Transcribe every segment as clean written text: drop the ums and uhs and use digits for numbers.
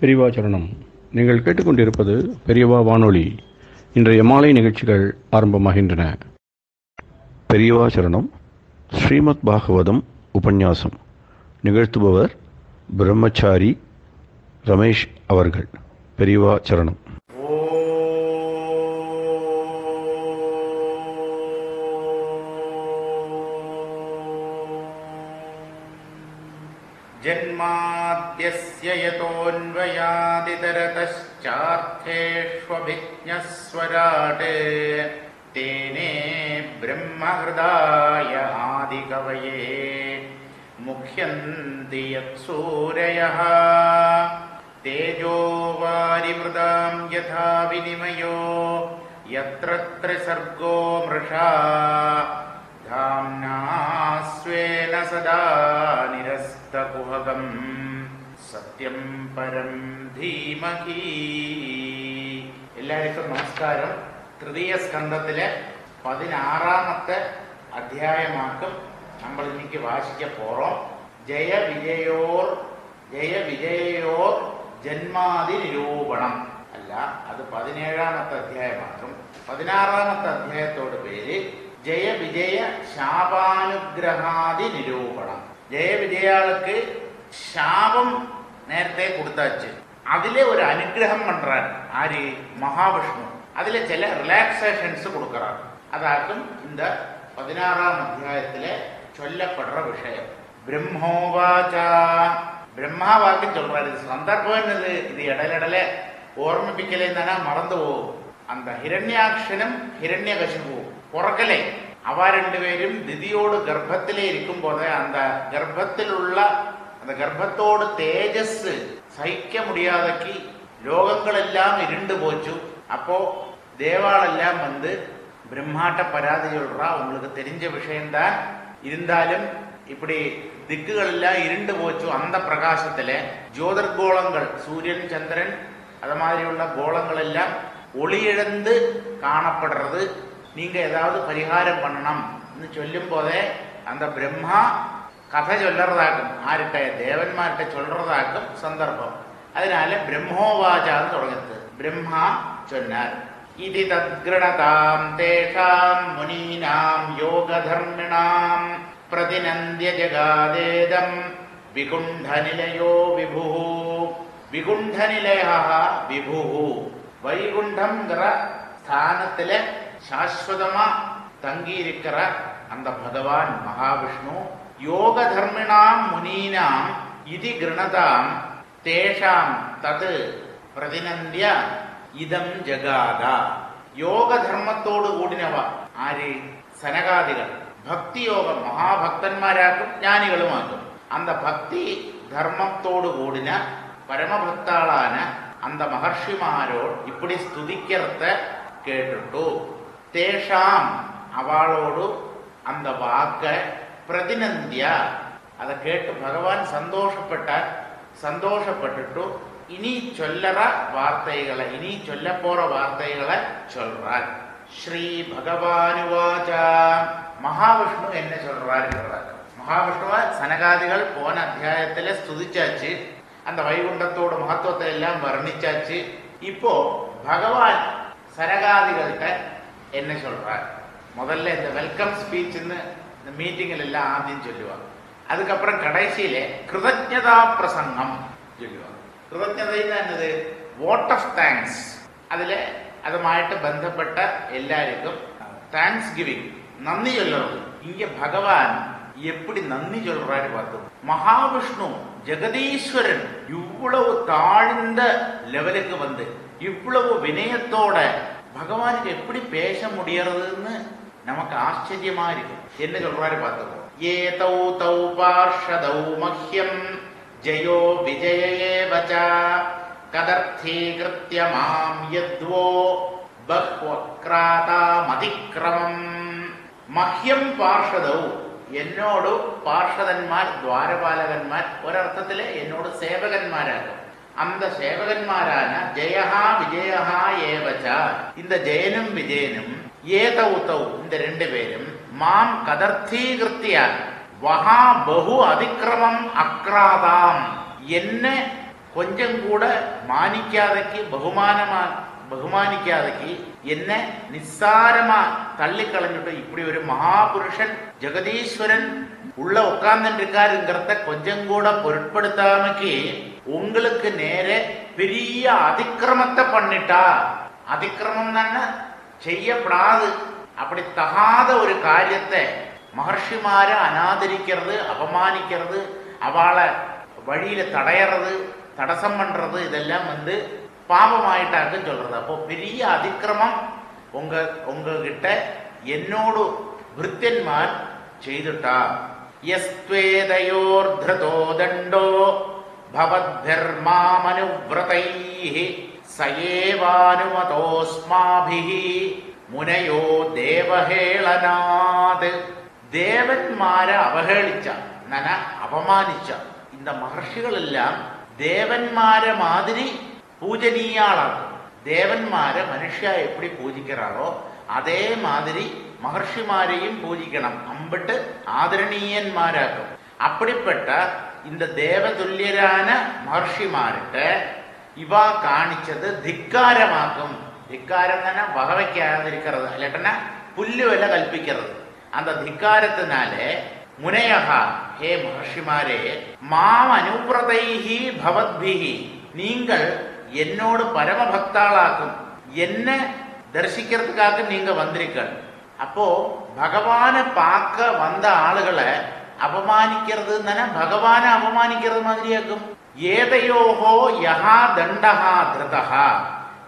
பெரியவா சரணம். நீங்கள் கேட்டுக்கொண்டிருப்பது பெரியவா வானொலி. இன்றைய மாலை நிகழ்ச்சிகள் ஆரம்பமாகின்றன. பெரியவா சரணம். ஸ்ரீமத் பாகவதம் உபன்யாசம் நிகழ்த்துபவர் பிரம்மச்சாரி ரமேஷ் அவர்கள். பெரியவா சரணம். जन्माद्यस्य यतोऽन्वयादितरतश्चार्थेष्वभिज्ञस्वराट् तेने ब्रह्महृदाय आदिकवये मुह्यन्ति यत्सूरयः तेजो वारिमृदां यथा विनिमयो यत्र त्रिसर्गो मृषा धाम्ना स्वेन सदा निरस्तकुहकं सत्यं परं धीमहि. എല്ലാവർക്കും നമസ്കാരം. തൃതീയ സ്കന്ധത്തിലെ 16ാമത്തെ അധ്യായമാക്കും നമ്മൾ ഇന്നിക്ക് വാശിക്ക പോറോം. ജയ വിജയോർ ജന്മാദി നിരൂപണം അല്ല, അത് 17ാമത്തെ അധ്യായമാക്കും. 16ാമത്തെ അധ്യായത്തോട് പേര് ജയ വിജയ ശാപാനുഗ്രഹാദി നിരൂപണം. ജയ വിജയാൾക്ക് ശാപം നേരത്തെ കൊടുത്താച്ച് അതിലെ ഒരു അനുഗ്രഹം പண்றார் ആര്? മഹാവിഷ്ണു. അതിലെ ചില റിലാക്സേഷൻസ് കൊടുക്കறார். അതാക്കും இந்த 16ാം അധ്യായത്തിലെ ചൊല്ലപ്പെടുற விஷயம். ബ്രഹ്മോവാച, ബ്രഹ്മാവാക്യം சொல்றாரு. இது சந்தர்ப்பம் என்னது? இது இடையில ஓர்மிப்பிக்கலை தானே, மறந்து போகும். அந்த ஹிரண்யாக்ஷனும் ஹிரண்யகசிபுவும் பிறக்கலை. அவ ரெண்டு பேரும் திதியோடு கர்ப்பத்திலே இருக்கும் போதே அந்த கர்ப்பத்தோடு தேஜஸ் சகிக்க முடியாதக்கு லோகங்கள் எல்லாம் இருண்டு போச்சு. அப்போ தேவாளெல்லாம் வந்து பிரம்மாட்ட பராதி சொல்றா, உங்களுக்கு தெரிஞ்ச விஷயம்தான், இருந்தாலும் இப்படி திக்குகள் எல்லாம் இருண்டு போச்சு. அந்த பிரகாசத்துல ஜோதிர்கோளங்கள், சூரியன் சந்திரன் அது மாதிரி உள்ள கோளங்கள் எல்லாம் ஒளியிழந்து காணப்படுறது. நீங்க ஏதாவது பரிகாரம் பண்ணணும் சொல்லும் போதே அந்த பிரம்மா கதை சொல்றதாக்கும். ஆர்கிட்ட? தேவன்மார்கிட்ட சொல்றதாக்கும் சந்தர்ப்பம். அதனால பிரம்மோவாச்சான்னு தொடங்குது. பிரம்மா சொன்னார். இது தத்கிருணதாம் தேஷாம் முனீனாம் யோக தர்மிணாம் பிரதிநந்திய ஜகாதேதம் விகுண்டநிலையோ விபு. விகுண்டநிலையா விபு. வைகுண்டம்ங்கிற ஸ்தானத்துல சாஸ்வதமா தங்கி இருக்கிற அந்த பகவான் மகாவிஷ்ணு யோக தர்மிணாம் முனீனாம் இதி கிருணதாம் தேஷாம் தது பிரதிநந்திய இதம் ஜகாதா. யோக தர்மத்தோடு കൂടിനവ ആര്? സനകാദികൾ. ഭക്തിയോഗം മഹാഭക്തന്മാരാക്കും ജ്ഞാനികളുമാക്കും. அந்த பக்தி தர்மத்தோடு கூடின பரமபக்தாளான அந்த மகர்ஷிமாரோடு இப்படி ஸ்துதிக்கிறத கேட்டுட்டு தேஷாம் அவளோடு அந்த வாக்க பிரதிநந்திய அதை கேட்டு பகவான் சந்தோஷப்பட்டுட்டு இனி சொல்லற வார்த்தைகளை, இனி சொல்ல போற வார்த்தைகளை சொல்றார். ஸ்ரீ பகவானுவாச்ச, மகாவிஷ்ணு என்ன சொல்றாரு? மகாவிஷ்ணுவ சனகாதிகள் போன அத்தியாயத்துல ஸ்துதிச்சாச்சு. அந்த வைகுண்டத்தோட மகத்துவத்தை எல்லாம் வர்ணிச்சாச்சு. இப்போ பகவான் சனகாதிகள்கிட்ட என்ன சொல்றார்? முதல்ல இந்த வெல்கம் ஸ்பீச்ன்னு இந்த மீட்டிங்கில் எல்லாம் ஆദ്യം சொல்லுவாங்க. அதுக்கப்புறம் கடைசியில கிருதஜ்ஞதா பிரசங்கம் சொல்லுவாங்க. கிருதஜ்ஞதைன்னு என்னது? Vote of thanks. அதுல അതുമായിട്ട് ബന്ധപ്പെട്ട എല്ലാവർക്കും தேங்க்ஸ் கிவிங், நன்றி சொல்றது. இங்க பகவான் எப்படி நன்றி சொல்றாரு பார்த்தோம். மகாவிஷ்ணு ஜெகதீஸ்வரன் இவ்வளவு தாழ்ந்த லெவலுக்கு வந்து இவ்வளவு வினயத்தோட பகவானுக்கு எப்படி பேச முடியறதுன்னு நமக்கு ஆச்சரியமா இருக்கு. என்ன சொல்றாரு பார்த்தோம். ஏதௌ தௌ பார்ஷதௌ மஹ்யம் ஜயோ விஜயேவச கதர்த்தீகிருத்ய மாம் யத்வோ பஹ்வக்ராதாமதிக்ரமம். மஹ்யம் பார்ஷதௌ, എന്നോട് പാർഷദന്മാർ, ദ്വാരപാലകന്മാർ, ഒരർത്ഥത്തില് എന്നോട് സേവകന്മാരാകും. அந்த சேவகன்மாரான ஜெயஹா விஜயஹா ஏவச்ச, இந்த ஜெயனும் விஜயனும் ஏதௌ தௌ, இந்த ரெண்டு பேரும் மாம் கதர்த்தீகிருத்திய வஹா பகு அதிக்கிரமம் அக்ராதாம், என்ன கொஞ்சம் கூட மானிக்காதக்கு ബഹുമാനിക്കാതക്ക് എന്നെ നിസ്സാരമാ തള്ളിക്കളഞ്ഞിട്ട് இப்படி ஒரு மகாபுருஷன் ஜெகதீஸ்வரன் உள்ள உட்கார்ந்துருக்காருங்கிறத கொஞ்சம் கூட பொருட்படுத்தாமக்கு உங்களுக்கு நேரே பெரிய அதிக்கிரமத்தை பண்ணிட்டா. அதிக்கிரமம் தானே செய்யப்படாது. அப்படி தகாத ஒரு காரியத்தை மகர்ஷிமாரை அநாதரிக்கிறது, அபமானிக்கிறது, அவளை வழியில தடையறது, தடசம் பண்றது, இதெல்லாம் பாபமாயிட்டாக்குன்னு சொல்றது. அப்போ பெரிய அதிக்கிரமம் உங்ககிட்ட என்னோடு விருத்தியன்மார் செய்துட்டா. யஸ்த்வேதயோர்த்ருதோ தண்டோ பவத்பிர்மாமனுவ்ரதைஹி சயேவானுமதோஸ்மாபிஹி முனையோ தேவஹேளனாத். தேவன்மாரை அவஹேளிச்ச, அபமானிச்ச இந்த மகர்ஷிகளெல்லாம் தேவன்மாரை மாதிரி பூஜனீயாளாகும். தேவன்மாரை மனுஷா எப்படி பூஜிக்கிறாரோ அதே மாதிரி மகர்ஷிமாரையும் பூஜிக்கணும். அம்பிட்டு ஆதரணீயன்மாராகும். அப்படிப்பட்ட இந்த தேவதுல்யரான மகர்ஷிமார்கிட்ட இவா காணிச்சது ധിക്കാരമാക്കും. ധിക്കാരം തന്നെ വകവയ്ക്കാതിരിക്കുന്നത്, അല്ലേട്ടന പുല്ലുവില കൽപ്പിക്കുന്നത്. அந்த ധിക്കാരത്തിനാലെ മുനയഹ, ഹേ മഹർഷിമാരെ, മാം അനുവ്രதைஹி பவத்பிஹி, நீங்கள் என்னோடு பரமபக்தாளாக்கும், என்ன தரிசிக்கிறதுக்காக நீங்க வந்திருக்கள். அப்போ பகவானை பார்க்க வந்த ஆளுகளை அபமானிக்கிறது தானே பகவானை அபமானிக்கிறது மாதிரியாக்கும். ஏதையோகோ யஹா தண்டஹா திருதஹா,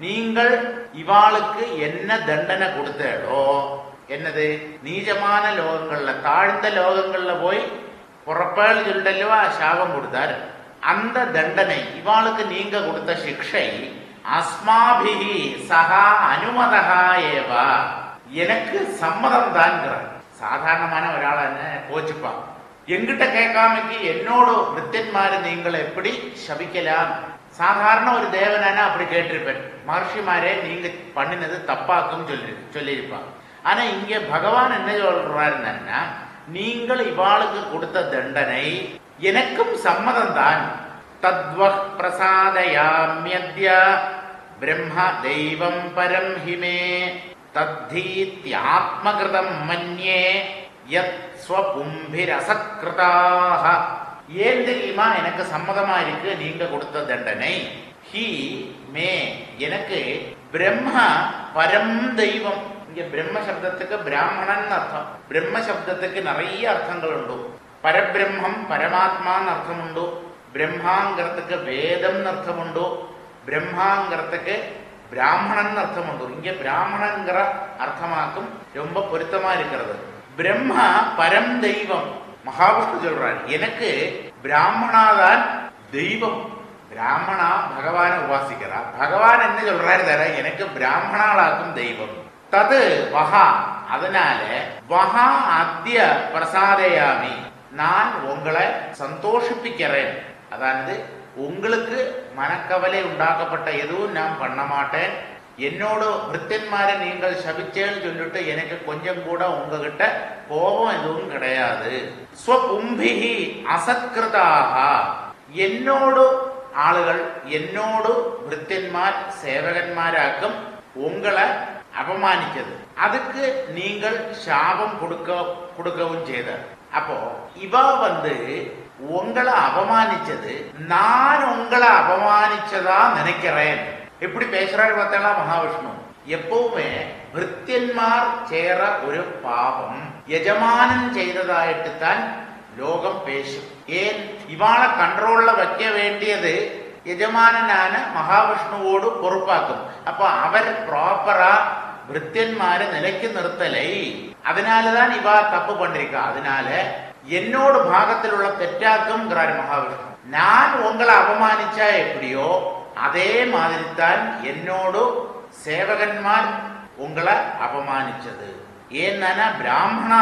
நீங்கள் இவாளுக்கு என்ன தண்டனை கொடுத்தோ, என்னது நீஜமான லோகங்கள்ல, தாழ்ந்த லோகங்கள்ல போய் புறப்பேள் சொல்லிட்டல்லவா சாபம் கொடுத்தாரு. அந்த தண்டனை இவாளுக்கு நீங்க கொடுத்த சிக்ஷை அஸ்மாபிஹி சஹா அனுமதஹா ஏவா, எனக்கு சம்மதம் தான்ங்கிறார். சாதாரணமான ஒராள் என்ன கோச்சுப்பான், எங்கிட்ட கேட்காமக்கு என்னோட விருத்தியன்மாரு நீங்கள் எப்படி சபிக்கலாம். சாதாரண ஒரு தேவனான அப்படி கேட்டிருப்பேன், மகர்ஷிமாரே நீங்க பண்ணினது தப்பாக்கும் சொல்லியிருப்பான். ஆனா இங்க பகவான் என்ன சொல்றாருன்னா, நீங்கள் இவாளுக்கு கொடுத்த தண்டனை எனக்கும் சம்மதம் தான். தத்வஹ் பிரசாதயாம்யத்ய பிரம்ம தெய்வம் பரம் ஹிமே தத்தீத்யாத்மகிருதம் மன்யே யத் ஸ்வபும்பிரசக்ருதாஹ. ஏன் தெரியுமா எனக்கு சம்மதமா இருக்கு நீங்க கொடுத்த தண்டனை? ஹி மே, எனக்கு பிரம்ம பரம் தெய்வம். இங்க பிரம்ம சப்தத்துக்கு பிராமணன் அர்த்தம். பிரம்ம சப்தத்துக்கு நிறைய அர்த்தங்கள் உண்டு. பரபிரம்மம் பரமாத்மான்னு அர்த்தம் உண்டு. பிரம்மாங்கிறதுக்கு வேதம் அர்த்தம் உண்டு. பிரம்மாங்கிறதுக்கு பிராமணன் அர்த்தம் உண்டு. இங்க பிராமணன்கிற அர்த்தமாக்கும் ரொம்ப பொருத்தமா இருக்கிறது. பிரம்மா பரம் தெய்வம். மகாவிஷ்ணு சொல்றார், எனக்கு பிராமணாதான் தெய்வம். பிராமணா பகவானை உபாசிக்கிறார். பகவான் என்ன சொல்றாரு தர, எனக்கு பிராமணாளாக்கும் தெய்வம். தது வஹா, அதனால வஹா அத்ய பிரசாதயாமி, நான் உங்களை சந்தோஷிப்பிக்கிறேன். அதாவது உங்களுக்கு மனக்கவலை உண்டாக்கப்பட்ட எதுவும் நான் பண்ண மாட்டேன். என்னோட விருத்தியன்மாரை நீங்கள் சபிச்சேன்னு சொல்லிட்டு எனக்கு கொஞ்சம் கூட உங்ககிட்ட கோபம் எதுவும் கிடையாது. ஸ்வபும்பிஹி அசத்கிருதாக, என்னோடு ஆளுகள், என்னோடு விருத்தியன்மார் சேவகன்மாராக்கும் உங்களை அபமானிச்சது, அதுக்கு நீங்கள் சாபம் கொடுக்கவும் செய்தார். அப்போ இவ உங்களை அபமானிச்சது, நான் உங்களை அபமானிச்சதா நினைக்கிறேன். எப்படி பேசுறாரு பார்த்தா மகாவிஷ்ணு. எப்பவுமே விருத்தியன்மார் சேர ஒரு பாவம் யஜமானன் செய்ததாயிட்டுத்தான் லோகம் பேசும். ஏன் இவாளை கண்ட்ரோல்ல வைக்க வேண்டியது யஜமானனான மகாவிஷ்ணுவோடு பொறுப்பாக்கும். அப்ப அவர் ப்ராப்பரா விருத்தியன்மாரை நிலைக்கு நிறுத்தலை. அதனாலதான் இவா தப்பு பண்றிருக்கா. அதனால என்னோட பாகத்தில் உள்ள தெற்றாக்கும்ங்கிறார் மகாவிஷ்ணு. நான் உங்களை அபமானிச்சா எப்படியோ அதே மாதிரி தான் என்னோடு சேவகன்மார் உங்களை அபமானிச்சது. ஏன்னா பிராமணா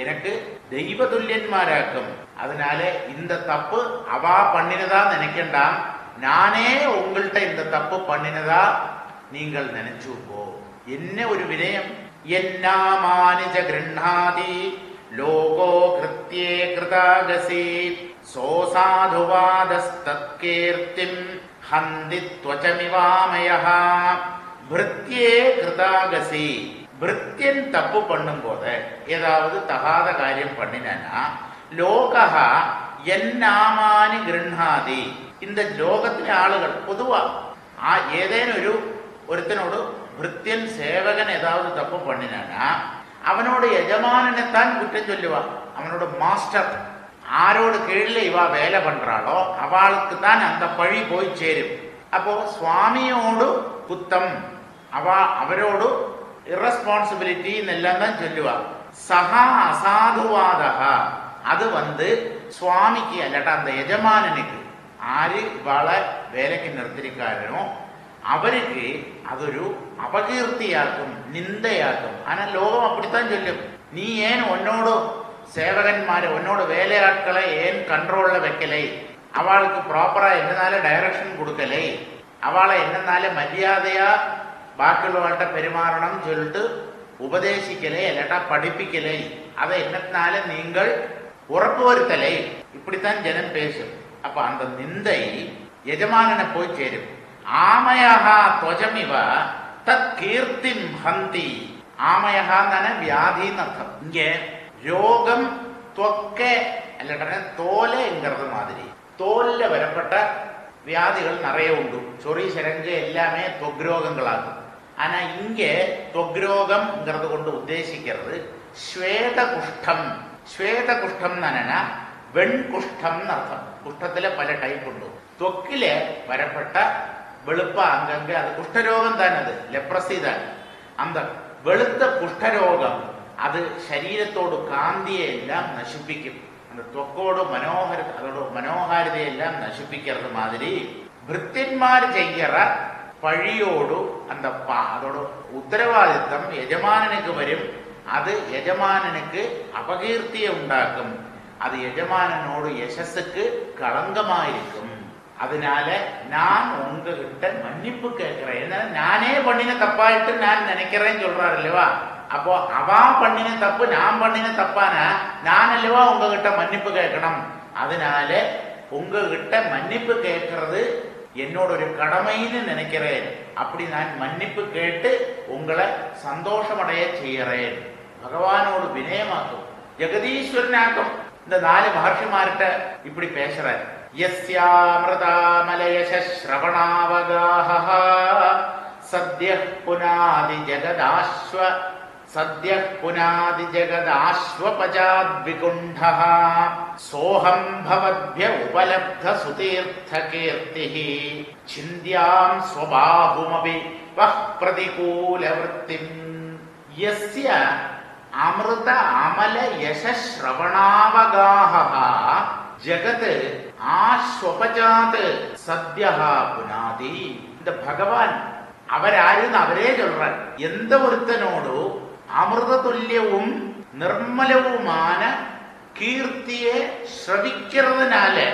எனக்கு தெய்வ துல்லியன்மாராக்கும். அதனால இந்த தப்பு அவா பண்ணினதா நினைக்கண்டாம், நானே உங்கள்கிட்ட இந்த தப்பு பண்ணினதா நீங்கள் நினைச்சுக்கோ. என்ன ஒரு வினயம். என்னாமானிஜ கிருண்ணாதி லோகோ கிருத்யே கிருதாகசி சோசாதுவாதஸ்தத்கீர்த்திம் ஹந்தி த்வசமிவாமயஹ பிருத்யே கிருதாகசி. பிருத்தியன் தப்பு பண்ணும் போது ஏதாவது தகாத காரியம் பண்ணினா லோகஹா എന്നാമാനി ഗൃഹാതി. இந்த ലോകത്തിലെ ആളുകൾ പൊതുവാ ഏതേനൊരു ഒരുത്തനോട് ഭൃത്യൻ സേവകൻ ഏതാവത് തപ്പ് പണിനാ അവനോട് യജമാനെത്താൻ കുറ്റം ചൊല്ലുക. അവനോട് മാസ്റ്റർ ആരോട് കീഴിൽ ഇവ വേല പண்றாளோ അവൾക്ക് താൻ അന്ത പഴി പോയി ചേരും. അപ്പോ സ്വാമിയോട് കുത്തം അവരോട് ഇറസ്പോൺസിബിലിറ്റി എന്നെല്ലാം താൻ ചൊല്ലുക. സഹ അസാധുവാദ அது சுவாமிக்கு அல்லட்டா அந்த யஜமானனுக்கு ஆறு இவாளை வேலைக்கு நிறுத்திருக்காரனோ அவருக்கு അതൊരു അപകീർത്തിയാക്കും, നിന്ദയാക്കും. ஆனால் ലോകം அப்படித்தான் ചൊല്ലും. നീ ഏൻ ഒന്നോട് സേവകന്മാരെ ഒന്നോട് വേലയാட்களை ഏൻ കൺട്രോളിൽ വെക്കലേ, അവൾക്ക് പ്രോപ്പറാ എന്നാലെ ഡയറക്ഷൻ കൊടുക്കലേ, അവളെ എന്നാലെ മര്യാദയാ ബാക്കിയുള്ളവരുടെ പെരുമാറണം ചൊല്ലിട്ട് ഉപദേശിക്കലേ അല്ലട്ടാ പഠിപ്പിക്കലേ, അത് എന്നത്തിനാലെ നിങ്ങൾ ഉറപ്പുവരുത്തലേ, இப்படித்தான் ஜனம் பேசும். அப்ப அந்த நிந்தை யஜமானனை போய் சேரும். ஆமயஹ த்வஜமிவ தத் கீர்த்திம் ஹந்தி. ஆமயஹான்னு வியாதின்னு அர்த்தம். இங்க ரோகம் தொக்க அல்லட்டா தோலைங்கிறது மாதிரி தோல்ல வரப்பட்ட வியாதிகள் நிறைய உண்டு. சொறி சிரங்கு எல்லாமே தொக்ரோகங்களாகும். ஆனா இங்க தொக்ரோகம்ங்கிறது கொண்டு உத்தேசிக்கிறது ஸ்வேத குஷ்டம். ஸ்வேத குஷ்டம் என்னன்னா வெண்குஷ்டம் அர்த்தம். குஷ்டத்துல பல டைப் உண்டு. தொக்கில வரப்பட்ட வெளுப்ப அங்கங்க அது குஷ்டரோகம் தான், அது லெப்ரசி தான். அந்த வெளுத்த குஷ்டரோகம் அது ശരീരത്തോട് കാന്തിയെല്ലാം നശിപ്പിക്കും. அந்த தொக்கோடு அதோட மனோகாரிதையெல்லாம் நசிப்பிக்கிறது மாதிரி பிருத்தியன்மார் செய்கிற பழியோடு அந்த அதோட உத்தரவாദിத்தம் യജമാനனுக்கு வரும். அது யஜமானனுக்கு அபகீர்த்தியை உண்டாக்கும். அது யஜமானனோடு யசஸுக்கு களங்கமாயிருக்கும். அதனால நான் உங்ககிட்ட மன்னிப்பு கேட்கிறேன். என்ன நானே பண்ணின தப்பாயிட்டு நான் நினைக்கிறேன்னு சொல்றாரு இல்லவா? அப்போ அவா பண்ணின தப்பு நான் பண்ணின தப்பானா நான் அல்லவா உங்ககிட்ட மன்னிப்பு கேட்கணும். அதனால உங்ககிட்ட மன்னிப்பு கேட்கறது என்னோட ஒரு கடமைன்னு நினைக்கிறேன். அப்படி நான் மன்னிப்பு கேட்டு உங்களை சந்தோஷமடைய செய்யறேன். பகவானோடு வினயமாக்கும், ஜெகதீஸ்வரனாக்கும். இந்த 4 மகர்ஷிமார்கிட்ட இப்படி பேசுறாரு. யஸ்யாமிருதாமலயச ஸ்ரவணாவகாஹ சத்யஹ் புனாதி ஜெகதாஸ்வ சத்யஹ் புனாதி ஜெகதாஸ்வபஜாத்விகுண்டஹ சோஹம் பவத்ய உபலப்த சுதீர்த்த கீர்த்திஹ சிந்த்யாம் ஸ்வபாஹுமபி வஹ் பிரதிகூல விருத்திம். யஸ்ய அமிர்த அமல யச ஸ்ரவணாவகாஹ ஜகத் ஆஸ்வபஜாத் சத்யஹ புனாதி. இந்த பகவான் അവരാരെന്ന് അവരേ ചൊല്ലാൻ എന്ത ഒരുത്തനോടു അമൃതതുല്യവും നിർമ്മലവുமான കീർത്തിയെ ശ്രവിക്കുന്നതിനാല്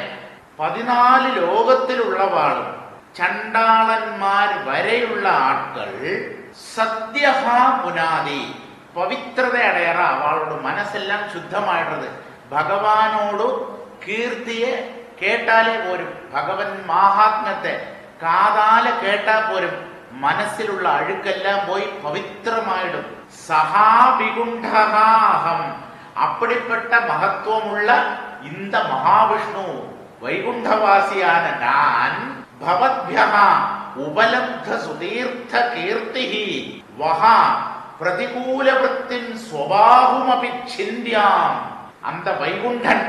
14 ലോകത്തിലുള്ളവാളും ചണ്ടാളന്മാർ വരെയുള്ള ആട്കൾ സദ്യഹ പുനാതി പവിത്രത അടയറ. അവളുടെ മനസ്സെല്ലാം ശുദ്ധമായിട്ടത് ഭഗവാനോട് കീർത്തിയെ കേട്ടാലേ പോരും. ഭഗവൻ മാഹാത്മ്യത്തെ കാതാലെ കേട്ടാ പോരും. മനസ്സിലുള്ള അഴുക്കെല്ലാം പോയി പവിത്രമായിടും. സഹാവികുണ്ഠഹാഹം. அப்படிப்பட்ட மகத்துவமுள்ள இந்த மகாவிஷ்ணு வைகுண்டவாசியான நான் பவத்யஹ உபலப்த சுதீர்த்த கீர்த்திஹி வஹா பிரதிகூல விருத்தின் ஸ்வபாஹுமபி சிந்த்யாம். அந்த வைகுண்டன்,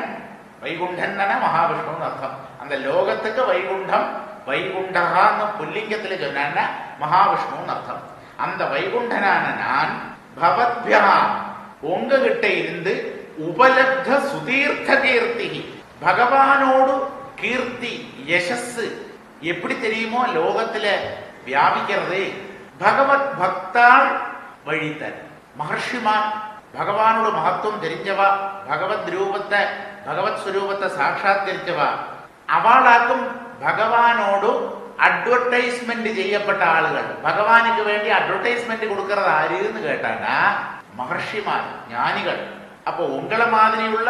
வைகுண்டன் மகாவிஷ்ணுன்னு அர்த்தம். அந்த லோகத்துக்கு வைகுண்டம், வைகுண்டகான்னு புல்லிங்கத்துல சொன்னா மகாவிஷ்ணுன்னு அர்த்தம். அந்த வைகுண்டனான நான் பவத்யா உங்ககிட்ட இருந்து உபலப்த சுதீர்த்த கீர்த்தி பகவானோடு கீர்த்தி யசஸ் எப்படி தெரியுமோ லோகத்துல வியாபிக்கிறது. பகவத் பக்தாள் வழித்தல் மகர்ஷிமான் பகவானோட மகத்துவம் தெரிஞ்சவா, பகவத் ரூபத்தை பகவத் ஸ்வரூபத்தை சாட்சாத்கரிச்சவா. அவளாக்கும் ഭഗവാനോട് അഡ്വർടൈസ്മെന്റ് ചെയ്യപ്പെട്ട ആളുകൾ. ഭഗവാനുക്ക് വേണ്ടി അഡ്വർടൈസ്മെന്റ് കൊടുക്കുന്നത് ആര് എന്ന് കേട്ടാണ് മഹർഷിമാർ, ജ്ഞാനികൾ. അപ്പൊ ഉങ്ങളെ മാതിരിയുള്ള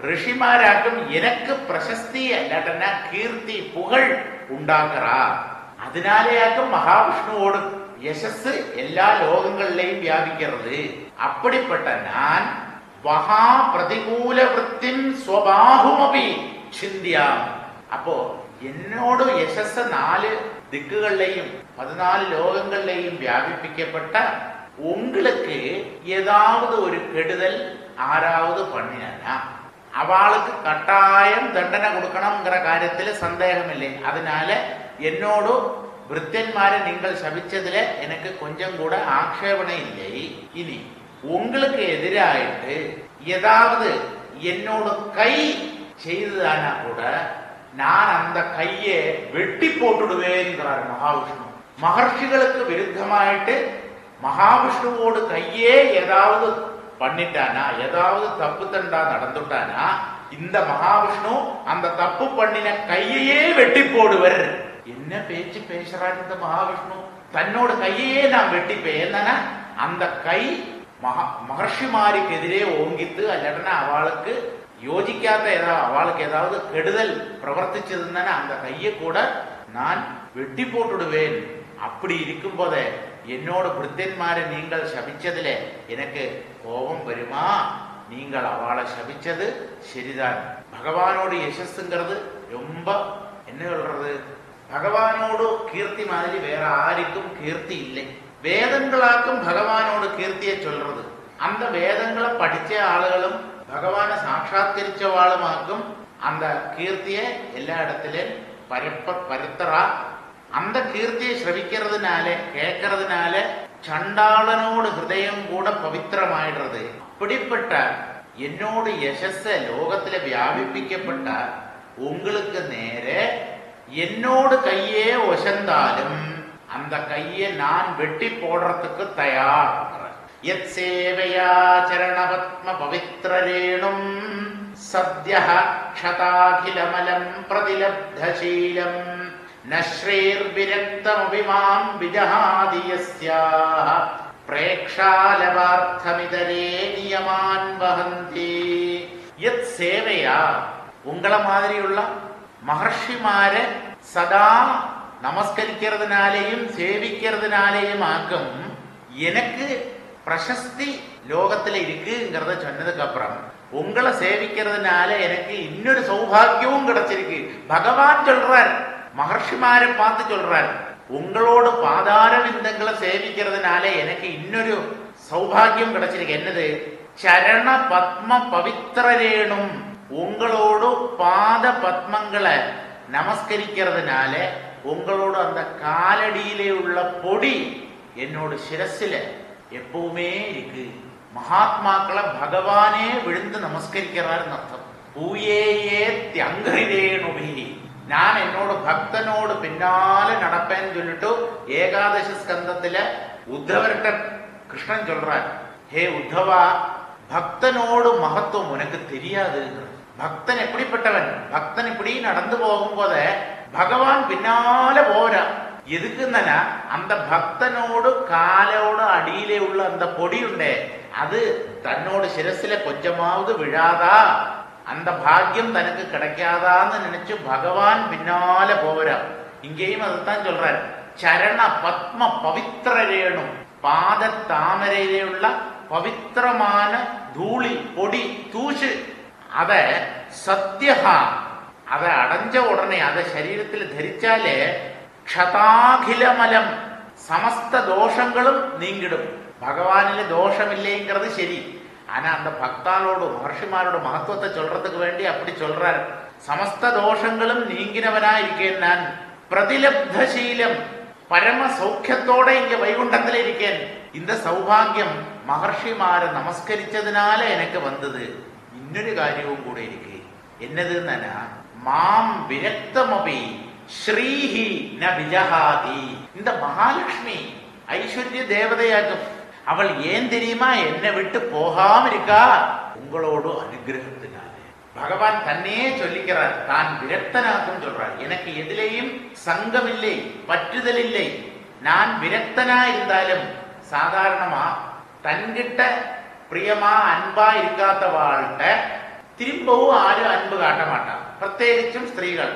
ரிஷிமாராக்கும் எனக்கு பிரசஸ்தி அல்லாட்டனா கீர்த்தி புகழ் ഉണ്ടാക്കറാ. அதனாலேயாக்கும் மகாவிஷ்ணுவோடு யசஸ் எல்லா லோகங்கள்லையும் வியாபிக்கிறது. அப்படிப்பட்ட நான் மகா பிரதிகூல விருத்தின் ஸ்வபாகுமபி சிந்தியாம். அப்போ என்னோடு யசஸ் 4 திக்குகள்லையும் 14 லோகங்கள்லையும் வியாபிப்பிக்கப்பட்ட உங்களுக்கு ஏதாவது ஒரு கெடுதல் ஆறாவது பண்ணினா அவளுக்கு கட்டாயம் தண்டனை கொடுக்கணுங்கிற காரியத்துல சந்தேகம் இல்லை. அதனால என்னோடு விருத்தன்மாரை நீங்கள் சபிச்சதுல எனக்கு கொஞ்சம் கூட ஆக்ஷேபனை இல்லை. இனி உங்களுக்கு எதிராயிட்டு ஏதாவது என்னோட கை செய்ததானா கூட நான் அந்த கையை வெட்டி போட்டுடுவேன்கிறார் மகாவிஷ்ணு. மகர்ஷிகளுக்கு விருத்தமாயிட்டு மகாவிஷ்ணுவோடு கையே ஏதாவது பண்ணிட்டானா, ஏதாவது தப்பு தண்டா நடந்துட்டானா, இந்த மகாவிஷ்ணு அந்த தப்பு பண்ணின கையையே வெட்டி போடுவர். என்ன பேச்சு பேசுறாரு இந்த மகாவிஷ்ணு? தன்னோட கையே நான் வெட்டிப்பேன். என்னன்னா அந்த கை மகர்ஷிமாருக்கு எதிரே ஓங்கித்து அல்லடனா அவளுக்கு யோசிக்காத ஏதாவது அவளுக்கு ஏதாவது கெடுதல் பிரவர்த்திச்சதுன்னா அந்த கையை கூட நான் வெட்டி போட்டுடுவேன். அப்படி இருக்கும் போதே என்னோட பிருத்தன்மாரை நீங்கள் சபிச்சதுல எனக்கு கோபம் வருமா? நீங்கள் அவளை சபிச்சது சரிதான். பகவானோட யசஸ்ங்கிறது ரொம்ப என்ன சொல்றது, பகவானோடு கீர்த்தி மாதிரி வேற யாருக்கும் கீர்த்தி இல்லை. வேதங்களாக்கும் பகவானோட கீர்த்தியை சொல்றது. அந்த வேதங்களை படிச்ச ஆளுகளும் பகவானை சாட்சாத்கரிச்சவாளுமாக்கும் அந்த கீர்த்தியை எல்லா இடத்திலும் பருத்தரா. அந்த கீர்த்தியை ஸ்ரவிக்கிறதுனால கேட்கறதுனால சண்டாளனோட ஹிருதயம் கூட பவித்திரமாயிடுறது. அப்படிப்பட்ட என்னோட யசஸ லோகத்துல வியாபிப்பிக்கப்பட்ட உங்களுக்கு நேர என்னோட கையே ஒசந்தாலும் அந்த கையை நான் வெட்டி போடுறதுக்கு தயார். யத் சேவையா சரணபத்ம பவித்ரரேணும் சத்யஹ க்ஷதாகிலமலம் பிரதிலப்தசீலம் நஸ்ரீர்விரக்தமபிமாம் விஜஹாதி யஸ்யாஹ பிரேக்ஷாலபார்த்தமிதரே நியமான் வஹந்தி. யத் சேவையா உங்களை மாதிரியுள்ள மகர்ஷிமாരെ சதா நமஸ்கரிக்கிறதுனாலேயும் சேவிக்கிறதுனாலேயும் ஆக்கும் எனக்கு பிரசஸ்தி லோகத்துல இருக்குங்கிறத சொன்னதுக்கு அப்புறம் உங்களை சேவிக்கிறதுனால எனக்கு இன்னொரு சௌபாகியமும் கிடைச்சிருக்கு. பகவான் சொல்றார், மகர்ஷிமாரை பார்த்து சொல்றார், உங்களோட பாதார விந்தங்களை சேவிக்கிறதுனால எனக்கு இன்னொரு சௌபாகியம் கிடைச்சிருக்கு. என்னது? சரண பத்ம பவித்ரரேணும். உங்களோடு பாத பத்மங்களை நமஸ்கரிக்கிறதுனால உங்களோட அந்த காலடியிலே உள்ள பொடி என்னோட சிரசில எப்பவுமே இருக்கு. மகாத்மாக்களை பகவானே விழுந்து நமஸ்கரிக்கிறாருன்னு அர்த்தம். பூயேயே தியங்கரிதேனுபி. நான் என்னோட பக்தனோடு பின்னால நடப்பேன்னு சொல்லிட்டு ஏகாதசி ஸ்கந்தத்துல உத்தவர்கிட்ட கிருஷ்ணன் சொல்றார், ஹே உத்தவா, பக்தனோடு மகத்துவம் உனக்கு தெரியாது. பக்தன் எப்படிப்பட்டவன்? பக்தன் இப்படி நடந்து போகும்போத பகவான் பின்னால போறா. எதுக்குன்னா அந்த பக்தனோடு காலோட அடியிலே உள்ள அந்த பொடி உண்டே அது தன்னோட சிரசில கொஞ்சமாவது விழாதா, அந்த பாக்கியம் தனக்கு கிடைக்காதான்னு நினைச்சு பகவான் பின்னால போறா. இங்கேயும் அதைத்தான் சொல்றாரு, சரண பத்ம பவித்ரரேணும். பாத தாமரையிலே உள்ள பவித்திரமான தூளி பொடி தூசு அத சத்தியகா அதை அடைஞ்ச உடனே அதை சரீரத்தில் தரிச்சாலே க்ஷதாகிலமலம் சமஸ்த தோஷங்களும் நீங்கிடும். பகவானில தோஷம் இல்லைங்கிறது சரி. ஆனா அந்த பக்தாலோடு மகர்ஷிமாரோட மகத்துவத்தை சொல்றதுக்கு வேண்டி அப்படி சொல்றார். சமஸ்த தோஷங்களும் நீங்கினவனா இருக்கேன் நான். பிரதிலப்தசீலம் பரம சௌக்கியத்தோட இங்க வைகுண்டத்துல இருக்கேன். இந்த சௌபாகியம் மகர்ஷிமாரை நமஸ்கரிச்சதுனால எனக்கு வந்தது. இன்னொரு காரியமும் கூட இருக்கு. என்னதுன்னா மாம் விரக்தமபி ஸ்ரீஹி ந விஜஹாதி. இந்த மகாலட்சுமி ஐஸ்வர்ய தேவதையாகும். அவள் ஏன் தெரியுமா என்னை விட்டு போகாம இருக்கா? உங்களோடு அனுகிரகத்தினால. பகவான் தன்னையே சொல்லிக்கிறார், தான் விரக்தனாக்கும் சொல்றார். எனக்கு எதிலேயும் சங்கம் இல்லை, பற்றுதல் இல்லை. நான் விரக்தனா இருந்தாலும் சாதாரணமா தன்கிட்ட பிரியமா அன்பா இருக்காத வாழ்கிட்ட திரும்பவும் ஆരും அன்பு காட்ட மாட்டான். பிரத்யேகிச்சும் ஸ்திரீகள்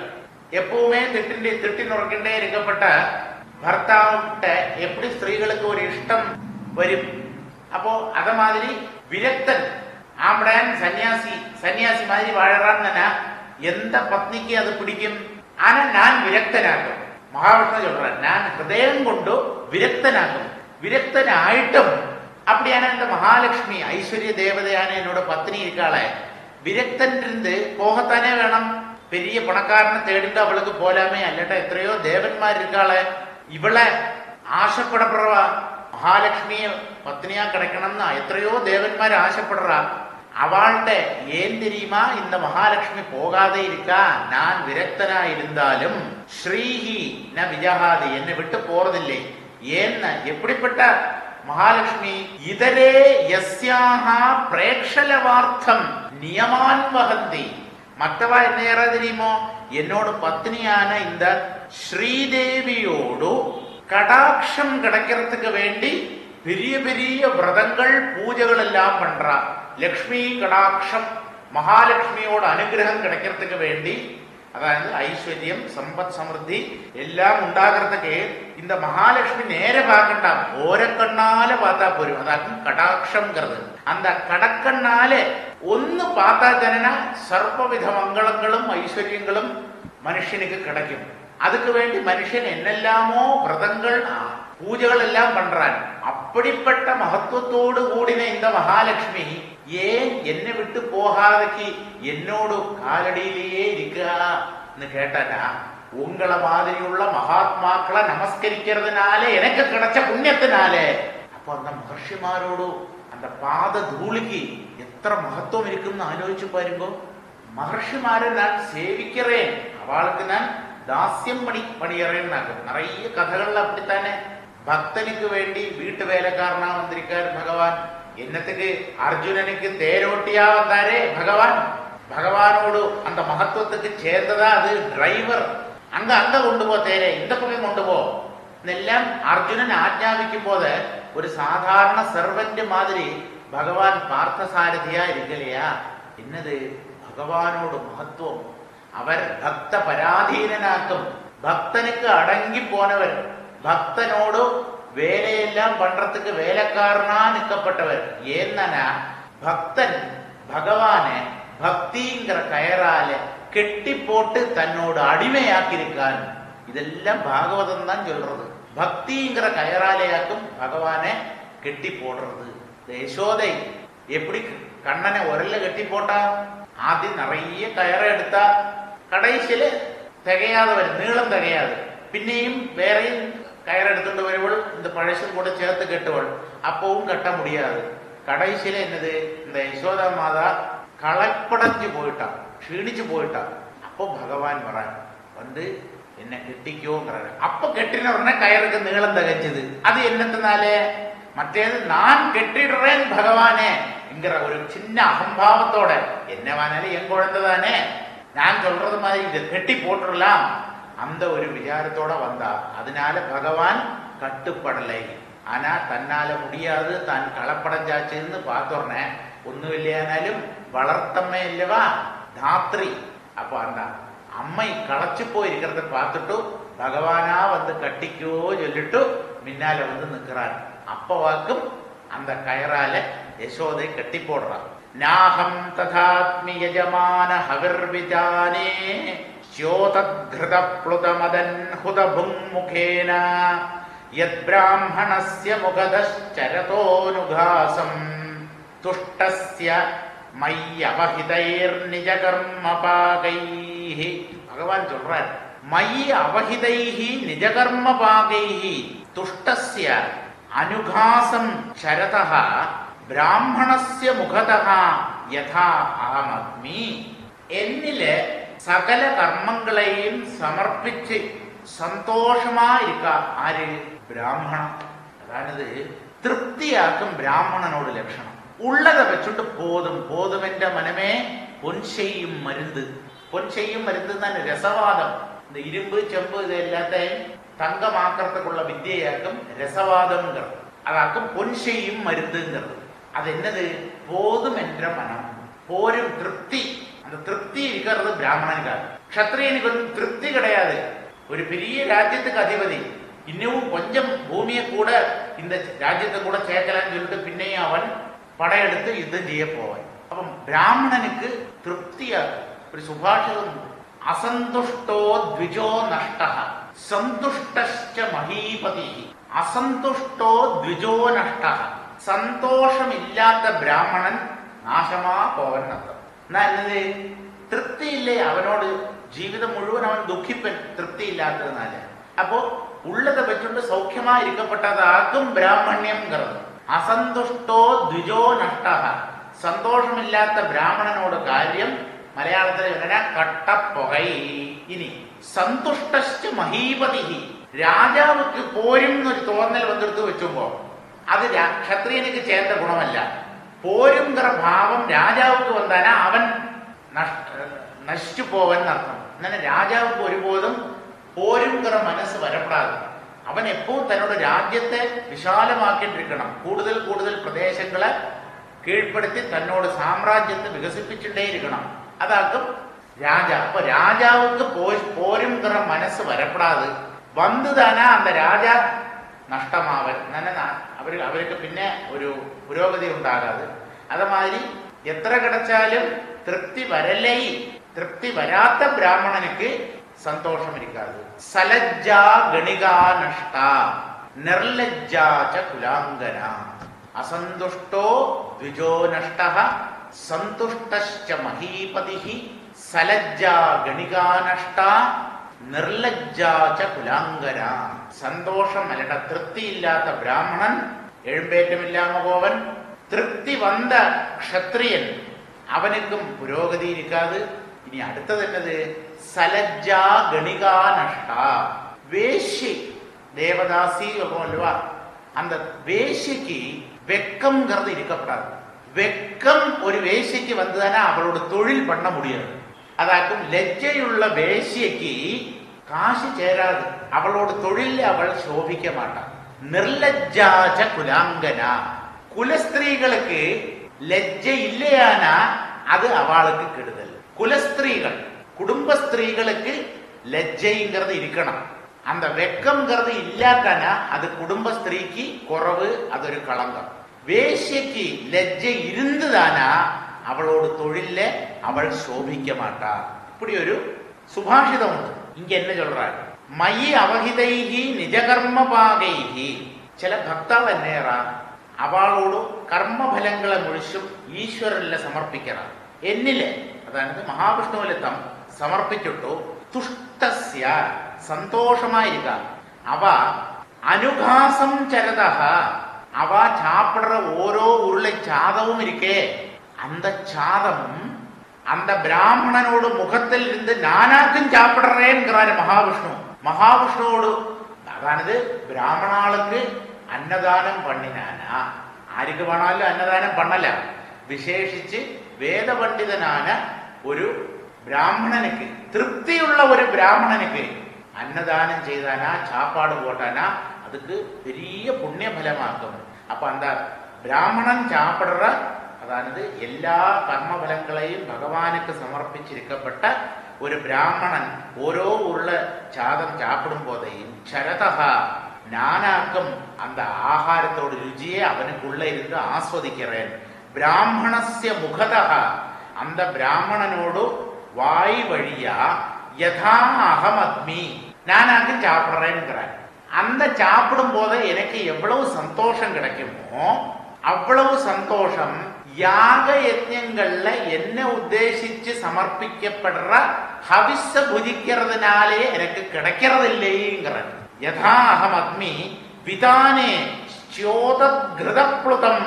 எப்பவுமே திட்டினுறக்கின்றே இருக்கப்பட்ட பர்த்தாவிட்ட எப்படி ஸ்திரீகளுக்கு ஒரு இஷ்டம் வரும்? அப்போ அத மாதிரி விரக்தன் ஆம்படன் சன்னியாசி மாதிரி வாழறான்னு எந்த பத்னிக்கு அது பிடிக்கும்? ஆனா நான் விரக்தனாகும். மகாவிஷ்ணு சொல்றேன், நான் ஹிருதயம் கொண்டு விரக்தனாகும். விரக்தனாயிட்டும் அப்படியான இந்த மகாலட்சுமி ஐஸ்வர்ய தேவதையான என்னோட பத்னி இருக்காளே, விரக்தன் இருந்து போகத்தானே வேணும். பெரிய பணக்காரனை தேடிட்டு அவளுக்கு போலாமே, அல்லட்ட எத்தனையோ தேவன்மார் இருக்காளே, இவளை ஆசைப்படப்படுறவா மகாலட்சுமிய பத்னியா கிடைக்கணும்னா எத்தனையோ தேவன்மார் ஆசைப்படுறா. அவள்கிட்ட ஏன் தெரியுமா இந்த மகாலட்சுமி போகாதே இருக்கா? நான் விரக்தனா இருந்தாலும் ஸ்ரீஹி ந விஜகாதி, என்னை விட்டு போறதில்லை. ஏன்னா எப்படிப்பட்ட மகாலட்சுமி, இதரே யஸ்யாஹா பிரேக்ஷலவார்த்தம் நியமான் வகந்தி. மற்றவா என்ன யாரா தெரியுமோ, என்னோட பத்னியான இந்த ஸ்ரீதேவியோடு கடாட்சம் கிடைக்கிறதுக்கு வேண்டி பெரிய பெரிய விரதங்கள் பூஜைகள் எல்லாம் பண்றா. லக்ஷ்மி கடாட்சம், மகாலட்சுமியோட அனுகிரகம் கிடைக்கிறதுக்கு வேண்டி, அதாவது ஐஸ்வர்யம் சம்பத் சமிருத்தி எல்லாம் உண்டாகிறதுக்கு இந்த மகாலட்சுமி நேர பார்க்கண்டாம், ஓரக்கண்ணால பார்த்தா போரும். அதாவது கடாட்சம்ங்கிறது. அந்த கடக்கண்ணால ஒன்னு பார்த்தா தானே சர்வவித மங்களங்களும் ஐஸ்வர்யங்களும் மனுஷனுக்கு கிடைக்கும். அதுக்கு வேண்டி மனுஷன் என்னெல்லாமோ விரதங்கள் பூஜைகள் எல்லாம் பண்றான். அப்படிப்பட்ட மகத்துவத்தோடு கூடின இந்த மகாலட்சுமி ஏன் என்னை விட்டு போகாதக்கு என்னோடு காலடியிலேயே இருக்கான்னு கேட்டானா, உங்களை மாதிரியுள்ள மகாத்மாக்களை நமஸ்கரிக்கிறதுனால எனக்கு கிடைச்ச புண்ணியத்தினாலே. அப்போ அந்த மகர்ஷிமாரோடு அந்த பாத தூளிக்கு எத்தனை மகத்துவம் இருக்குன்னு ஆலோசிச்சு பாருங்கோ. மகர்ஷிமாரை நான் சேவிக்கிறேன், அவளுக்கு நான் தாசியம் பணியறேன்னு. நிறைய கதைகள்ல அப்படித்தானே. பக்தனுக்கு வேண்டி வீட்டு வேலைக்காரனா வந்திருக்கார் பகவான். என்னத்துக்கு அர்ஜுனனுக்கு தேரோட்டியா வந்தாரே பகவான். பகவானோடு அந்த மகத்துவத்துக்கு சேர்ந்ததா அது டிரைவர். அங்க கொண்டு போ தேரே, இந்த பக்கம் கொண்டு போ എന്നെല്ലാം അർജുനൻ ആജ്ഞാപിക്കും പോലെ ഒരു സാധാരണ സെർവന്റ് മാതിരി ഭഗവാൻ പാർത്ഥസാരഥിയാ ഇരിക്കலையா. എന്നത് ഭഗവാനോട് മഹത്വം. അവർ ഭക്ത പരാധീനനാക്കും. ഭക്തനുക്ക് അടങ്ങിപ്പോനവർ, ഭക്തനോട് வேலையெல்லாம் பண்றதுக்கு வேலைக்காரனா நிற்கப்பட்டவர். ஏன்னா பக்தன் பகவானை பக்திங்கிற கயரால கெட்டி போட்டு தன்னோடு அடிமையாக்கியிருக்கான். இதெல்லாம் பாகவதம் தான் சொல்றது. பக்திங்கிற கயராலையாக்கும் பகவானை கெட்டி போடுறது. யசோதை எப்படி கண்ணனை உரல்ல கெட்டி போட்டா, ஆദ്യം நிறைய கயரை எடுத்தா, கடைசியில திகையாதவர், நீளம் திகையாது. பின்னையும் வேறையும் கயிறு எடுத்துட்டு வருவள், இந்த பழசும் கூட சேர்த்து கட்டுவள், அப்பவும் கட்ட முடியாது. கடைசியில என்னது, இந்த யசோதா மாதா களப்படைஞ்சு போயிட்டான், க்ஷீணிச்சு போயிட்டான். அப்போ பகவான் வரான், வந்து என்ன கெட்டிக்கோங்கிறாரு. அப்ப கெட்டின உடனே கயிறுக்கு நீளம் தகைச்சது. அது என்னத்தினாலே, மற்றது நான் கெட்டிடுறேன் பகவானே என்கிற ஒரு சின்ன அகம்பாவத்தோட, என்னவானாலும் என் குழந்தை தானே, நான் சொல்றது மாதிரி இதை கெட்டி போட்டுடலாம் அந்த ஒரு விசாரத்தோட வந்தா. அதனால பகவான் கட்டுப்படலை. ஆனா தன்னால முடியாது, தான் களப்படைஞ்சாச்சுன்னு பார்த்தோன்னே ஒன்னும் இல்லையானாலும் வளர்த்தம்மை இல்லவா தாத்ரி. அப்போ அந்த அம்மை களைச்சு போயிருக்கிறத பார்த்துட்டு பகவானா வந்து கட்டிக்கோ சொல்லிட்டு முன்னால வந்து நிற்கிறார். அப்பவாக்கும் அந்த கயரால யசோதை கட்டி போடுறான். நாகம் ததாத்மி யஜமான ஹவிர்விஜானே ச்யோதத்கிருத ப்ளுதமதன் ஹுதபுங்முகேன யத்ப்ராஹ்மணஸ்ய முகதச்சரதோனுகாசம் துஷ்டஸ்ய மையவஹிதைர் நிஜகர்மபாகைஹி. பகவான் சொல்றார், மயி அவஹிதைஹி நிஜகர்மபாகைஹி துஷ்டஸ்ய அனுகாசம் சரதஹ பிராமணஸ்ய முகதஹ யதா அஹமஸ்மி. എന്നില് സകല കർമ്മങ്ങളെയും സമർപ്പിച്ച് സന്തോഷമാ ഇരിക്കാ ആര്? ബ്രാഹ്മണൻ. അതാണിത് തൃപ്തിയാക്കും ബ്രാഹ്മണനോട് ലക്ഷണം. உள்ளதை வச்சுட்டு போதும் போதும் என்ற மனமே பொன் செய்யும் மருந்து. பொன் செய்யும் மருந்து தான் ரசவாதம். இந்த இரும்பு செம்பு இது எல்லாத்தையும் தங்கமாக்கிறதுக்குள்ள வித்தியாக்கும் ரசவாதம்ங்கிறது. அதாக்கும் பொன் செய்யும் மருந்துங்கிறது. அது என்னது? போதும் என்ற மனம். போரும் திருப்தி. அந்த திருப்தி இருக்கிறது பிராமணனுக்காக. க்ஷத்ரியனுக்கு வந்து திருப்தி கிடையாது. ஒரு பெரிய ராஜ்யத்துக்கு அதிபதி, இன்னமும் கொஞ்சம் பூமியை கூட இந்த ராஜ்யத்தை கூட சேர்க்கலான்னு சொல்லிட்டு பின்னையும் அவன் படையெடுத்து யுத்தம் செய்ய போவான். அப்ப பிராமணனுக்கு திருப்தியா ஒரு சுபாஷிதம், அசந்துஷ்டோ த்விஜோ நஷ்டஹ சந்துஷ்டஸ்ச மஹீபதி. அசந்துஷ்டோ த்விஜோ நஷ்டஹ, சந்தோஷம் இல்லாத பிராமணன் நாசமா போவன் அர்த்தம். என்னது? திருப்தி இல்லை, அவனோடு ജീവിതം മുഴുവൻ അവൻ ദുഃഖിപ്പൻ, തൃപ്തി ഇല്ലാത്തതിനാല്. അപ്പോ ഉള്ളതെ വെച്ചുകൊണ്ട് സൗഖ്യമായി ഇരിക്കപ്പെട്ടതാക്കും ബ്രാഹ്മണ്യം. അസന്തുഷ്ടോ ദ്വിജോ നഷ്ട, സന്തോഷമില്ലാത്ത ബ്രാഹ്മണനോട് കാര്യം മലയാളത്തിൽ എങ്ങനെ കട്ടപ്പുകൈ. ഇനി സന്തുഷ്ടശ്ച മഹീപതി, രാജാവുക്ക് പോരും എന്നൊരു തോന്നൽ വന്നെടുത്ത് വെച്ചുമ്പോ അത് ക്ഷത്രിയനുക്ക് ചേർന്ന ഗുണമല്ല. പോരുംകറ ഭാവം രാജാവുക്ക് വന്നാനാ അവൻ നശിച്ചു പോവൻ അർത്ഥം. അങ്ങനെ രാജാവുക്ക് ഒരുപോലും പോരുംകറ മനസ്സ് വരപ്പെടാതെ അവൻ എപ്പോഴും തന്നോട് രാജ്യത്തെ വിശാലമാക്കിണ്ടിരിക്കണം, കൂടുതൽ കൂടുതൽ പ്രദേശങ്ങളെ കീഴ്പ്പെടുത്തി തന്നോട് സാമ്രാജ്യത്തെ വികസിപ്പിച്ചിട്ടേയിരിക്കണം. അതാക്കും രാജാവ്. അപ്പൊ രാജാവുക്ക് പോരുംകറ മനസ്സ് വരപ്പെടാതെ വന്നുതാനാ അന്ത രാജ നഷ്ടമാവൻ. അവർക്ക് പിന്നെ ഒരു പുരോഗതി ഉണ്ടാകാതെ. അതമാതിരി എത്ര കിടച്ചാലും തൃപ്തി വരലേ, തൃപ്തി വരാത്ത ബ്രാഹ്മണനുക്ക് സന്തോഷം ഇരിക്കാതെ. സലജ്ജാ ഗണികാ നഷ്ട നിർലജ്ജാ ച കുലാംഗന. അസന്തുഷ്ടോ ദ്വിജോ നഷ്ട സന്തുഷ്ടശ്ച മഹീപതി. സലജ്ജാ ഗണികാ നഷ്ട നിർലജ്ജാ ച കുലാംഗന. സന്തോഷം അല്ലട തൃപ്തി ഇല്ലാത്ത ബ്രാഹ്മണൻ എഴുമ്പേറ്റമില്ലാമ പോവൻ. തൃപ്തി വന്ന ക്ഷത്രിയൻ അവനുക്കും പുരോഗതി ഇരിക്കാതെ. ഇനി അടുത്തത് എന്നത് സലജ്ജാ ഗണികാ നഷ്ട. വേശ്യ ദേവദാസി അല്വാ, அந்த வேஷ்யக்கு வெக்கம்ங்கிறது இருக்கப்படாது. வெக்கம் ஒரு வேஷ்யக்கு வந்துதானே அவளோட தொழில் பண்ண முடியாது. அதாக்கும் லெஜ்ஜையுள்ள வேஷ்யக்கு காசு சேராது, அவளோட தொழில் அவள் சோபிக்க மாட்டாள். நிர்லஜ்ஜாச்ச குலாங்கனா. குலஸ்திரீகளுக்கு லெஜ்ஜை இல்லையானா அது அவளுக்கு கெடுதல். குலஸ்திரீகள் குடும்ப ஸ்திரீகளுக்கு லெஜ்ஜைங்கிறது இருக்கணும். அந்த வெக்கம்ங்கிறது இல்லாட்டானா அது குடும்ப ஸ்திரீக்கு குறவு, அது ஒரு களங்கம். வேஷ்யக்கு லெஜ்ஜை இருந்துதானா அவளோட தொழில அவள் சோபிக்க மாட்டா. இப்படி ஒரு சுபாஷிதம் உண்டு. இங்க என்ன சொல்றாரு? மயி அவஹிதைஹி நிஜகர்ம பாகைஹி. ചില ഭക്താവ് എന്നേറാ അവളോട് കർമ്മഫലങ്ങളെ മുഴുവൻ ഈശ്വരനിലെ സമർപ്പിക്കണം. എന്നിലെ, അതായത് മഹാവിഷ്ണുവിലെ സമർപ്പിച്ചിട്ടു തുഷ്ടസ്യ സന്തോഷമായിരിക്കാം. അവ അനുഘാസം ചരതഹ, അവ சாப்பிடுற ഓരോ ഉരുളை சாதവും ഇരിക്കേ அந்த சாதம் அந்த பிராமணனோடு முகத்தில் இருந்து நானாக்கும் சாப்பிடுறேங்கிறாரு மகாவிஷ்ணு. மகாவிஷ்ணுவோடு அதானது பிராமணாளுக்கு അന്നദാനം പണ്ണിനാനാ. ആർക്ക് വേണാലും അന്നദാനം പണ്ണല. വിശേഷിച്ച് വേദപണ്ഡിതനാന ഒരു ബ്രാഹ്മണനുക്ക്, തൃപ്തിയുള്ള ഒരു ബ്രാഹ്മണനുക്ക് അന്നദാനം ചെയ്താനാ, சாப்பாடு போட்டானா அதுக்கு பெரிய புண்ணியபலமாக்கும். அப்ப அந்த பிராமணன் சாப்பிடுற, அதாவது எல்லா கர்மபலங்களையும் பகவானுக்கு சமர்ப்பிச்சிருக்கப்பட்ட ஒரு பிராமணன் ஓரோ உருள சாதம் சாப்பிடும் போதையும் சரதகா நானாக்கும் அந்த ஆகாரத்தோட ருச்சியை அவனுக்குள்ள இருந்து ஆஸ்வதிக்கிறேன். பிராமணஸ்ய முகதா, அந்த பிராமணனோடு வாய் வழியா யதா அகம் அத்மி, நானாக்கும் சாப்பிடுறேன்கிறான். அந்த சாப்பிடும் போது எனக்கு எவ்வளவு சந்தோஷம் கிடைக்குமோ அவ்வளவு சந்தோஷம் யாக யஜ்ஞங்கள்ல என்ன உத்தேசிச்சு சமர்ப்பிக்கப்படுற ஹவிஸ புஜிக்கிறதுனாலே எனக்கு கிடைக்கிறதில்லைங்கிறான். யதா அகம் அத்மி விதானே ச்யோதத்கிருதப்ளுதம்.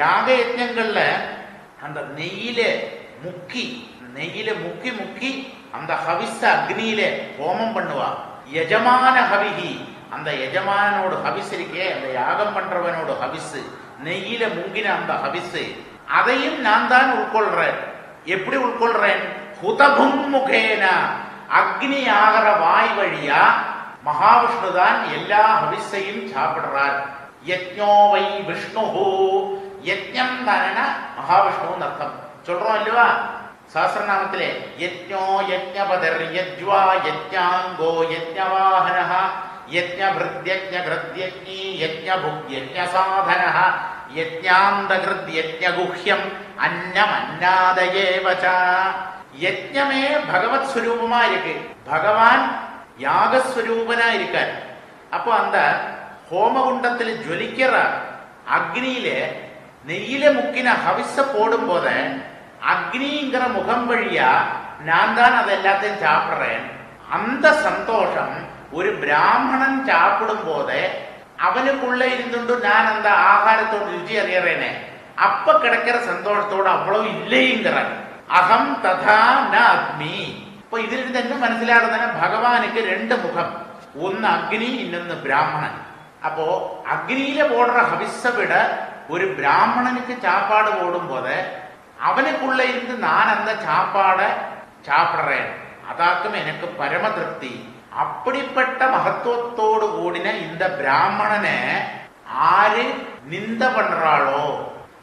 யாக யஜ்ஞங்கள்ல அந்த நெய்யில முக்கி முக்கி அந்த ஹவிஸ அக்னியில ஹோமம் பண்ணுவா. யஜமான ஹவிஹி, அந்த யஜமானனோட ஹவிஸ் இருக்கே, அந்த யாகம் பண்றவனோட ஹவிஸ், நெய்யில முங்கின அந்த ஹவிஸ், அதையும் நான் தான் உட்கொள்றேன். எப்படி உட்கொள்றேன்? ஹுதபும் முகேன, அக்னி ஆகிற வாய் வழியா மகாவிஷ்ணு தான் எல்லா ஹவிஸையும் சாப்பிடுறார். யஜ்ஞோ வை விஷ்ணு, யஜ்ஞம் தானே மகாவிஷ்ணுன்னு அர்த்தம். சொல்றோம் இல்லவா? சஹஸ்ரநாமத்திலே யஜ்ஞோ யஜ்ஞபதர் யஜ்வா யஜ்ஞாங்கோ யஜ்ஞவாஹனஹ யஜ்ஞபிருத்யஜ்ஞகிருத்யஜ்ஞி யஜ்ஞபுக்யஜ்ஞசாதனஹ യജ്ഞാന്തകൃത്യജ്ഞഗുഹ്യം അന്നമന്നാദയേവ ച. യജ്ഞമേ ഭഗവത് സ്വരൂപமா இருக்கு. பகவான் யாகஸ்வரூபனா இருக்கார். அப்போ அந்த ஹோமகுண்டத்தில் ஜொலிக்கிற அக்னியில நெய்யில முக்கின ஹவிஸ போடும் போத அக்னிங்கிற முகம் வழியா நான் தான் அதை எல்லாத்தையும் சாப்பிடுறேன். அந்த சந்தோஷம் ஒரு பிராமணன் சாப்பிடும் போதே அவனுக்குள்ள இருந்துட்டு நான் அந்த ஆகாரத்தோட ருச்சி அறியறேனே, அப்ப கிடைக்கிற சந்தோஷத்தோட அவ்வளவு இல்லைங்கிறார். அகம் ததா ந அக்னி. இப்ப இதுல இருந்து என்ன മനസ്സിലാകുന്ന ഭഗവാനുக்கு ரெண்டு முகம், ഒന്ന് அக்னி, இன்னொன்னு பிராமணன். அப்போ அக்னியில போடுற ஹவிஸ விட ஒரு பிராமணனுக்கு சாப்பாடு போடும் போது அவனுக்குள்ள இருந்து நான் அந்த சாப்பாட சாப்பிடுறேன், அதாக்கும் எனக்கு பரம திருப்தி. அப்படிப்பட்ட மகத்துவத்தோடு கூடின இந்த பிராமணனை ஆறு நிந்த பண்றாளோ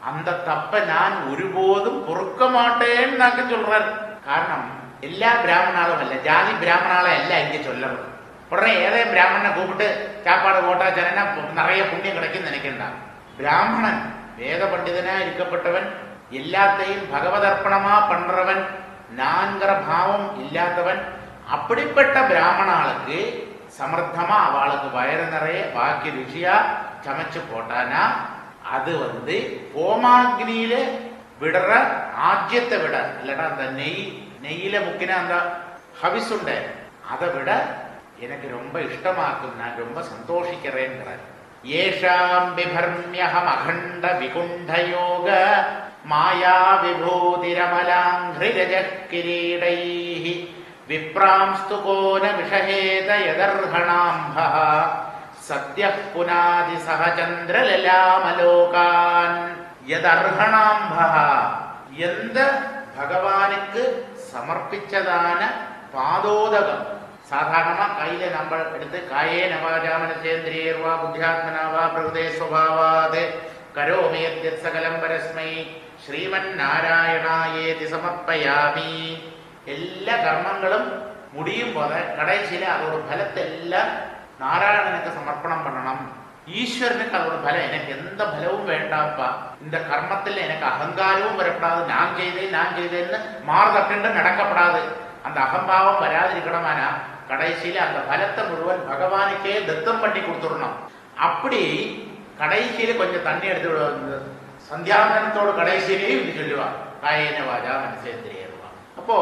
அந்த தப்ப நான் ஒருபோதும் பொறுக்க மாட்டேன்னு சொல்றாரு. காரணம் எல்லா பிராமணாலும் அல்ல, ஜாதி பிராமணாலும் அல்ல இங்க சொல்லணும். உடனே ஏதே பிராமணனை கூப்பிட்டு சாப்பாடு போட்டா சொன்னா நிறைய புண்ணியம் கிடைக்கும் நினைக்கின்றான். பிராமணன் வேத பண்டிதனா இருக்கப்பட்டவன், எல்லாத்தையும் பகவதர்ப்பணமா பண்றவன், நான்கிற பாவம் இல்லாதவன். அப்படிப்பட்ட பிராமணாளுக்கு சமர்த்தமா அவளுக்கு வயிறு நிறைய பாக்கி ருசியா சமைச்சு போட்டானா அது ஹோமாக்னியில விடுற ஆஜ்யத்தை விட இல்லடா அந்த நெய்யில முக்கின அந்த ஹவிஸ் உண்டு அதை விட எனக்கு ரொம்ப இஷ்டமாக்கும், நான் ரொம்ப சந்தோஷிக்கிறேன்கிறார். ஏஷாம் விபர்மியஹம் அகண்ட விகுண்ட யோக மாயா விபூதிரமலாங்கிரிரஜ கிரீடைஹி விப்ராம்ஸ்து கோன விஷஹேத யதர்ஹணாம்பஹ சத்யः புனாதி சஹசந்திர லலாமலோகான் யதர்ஹணாம்பஹ. எந்த பகவானுக்கு சமர்ப்பிச்சதான பாதோதகம், சாதாரணமா கையில நம்ம எடுத்து காயே நவாஜா மனசேந்திரியர்வா புத்தியாத்மனாவா பிரகிருதே ஸ்வபாவாத் கரோமி யத்யத் சகலம் பரஸ்மை ஸ்ரீமன் நாராயணாயேதி சமர்ப்பயாமி. எல்லா கர்மங்களும் முடியும் போத கடைசியில அதோட பலத்தை எல்லாம் நாராயணனுக்கு சமர்ப்பணம் பண்ணணும். ஈஸ்வரனுக்கு அதோட பலம் எனக்கு எந்த பலவும் வேண்டாம்ப்பா, இந்த கர்மத்தில் எனக்கு அகங்காரமும் வரப்படாது, நான் செய்தேன்னு மாறுதட்டு நடக்கப்படாது, அந்த அகம்பாவம் வராதிருக்கணுமானா கடைசியில அந்த பலத்தை முழுவன் பகவானுக்கே தத்தம் பண்ணி கொடுத்துடணும். அப்படி கடைசியில கொஞ்சம் தண்ணி எடுத்து சந்தியாவனத்தோட கடைசியிலேயே இப்படி சொல்லுவான் காயேன வாஜா மனசேந்திரியர்வா. அப்போ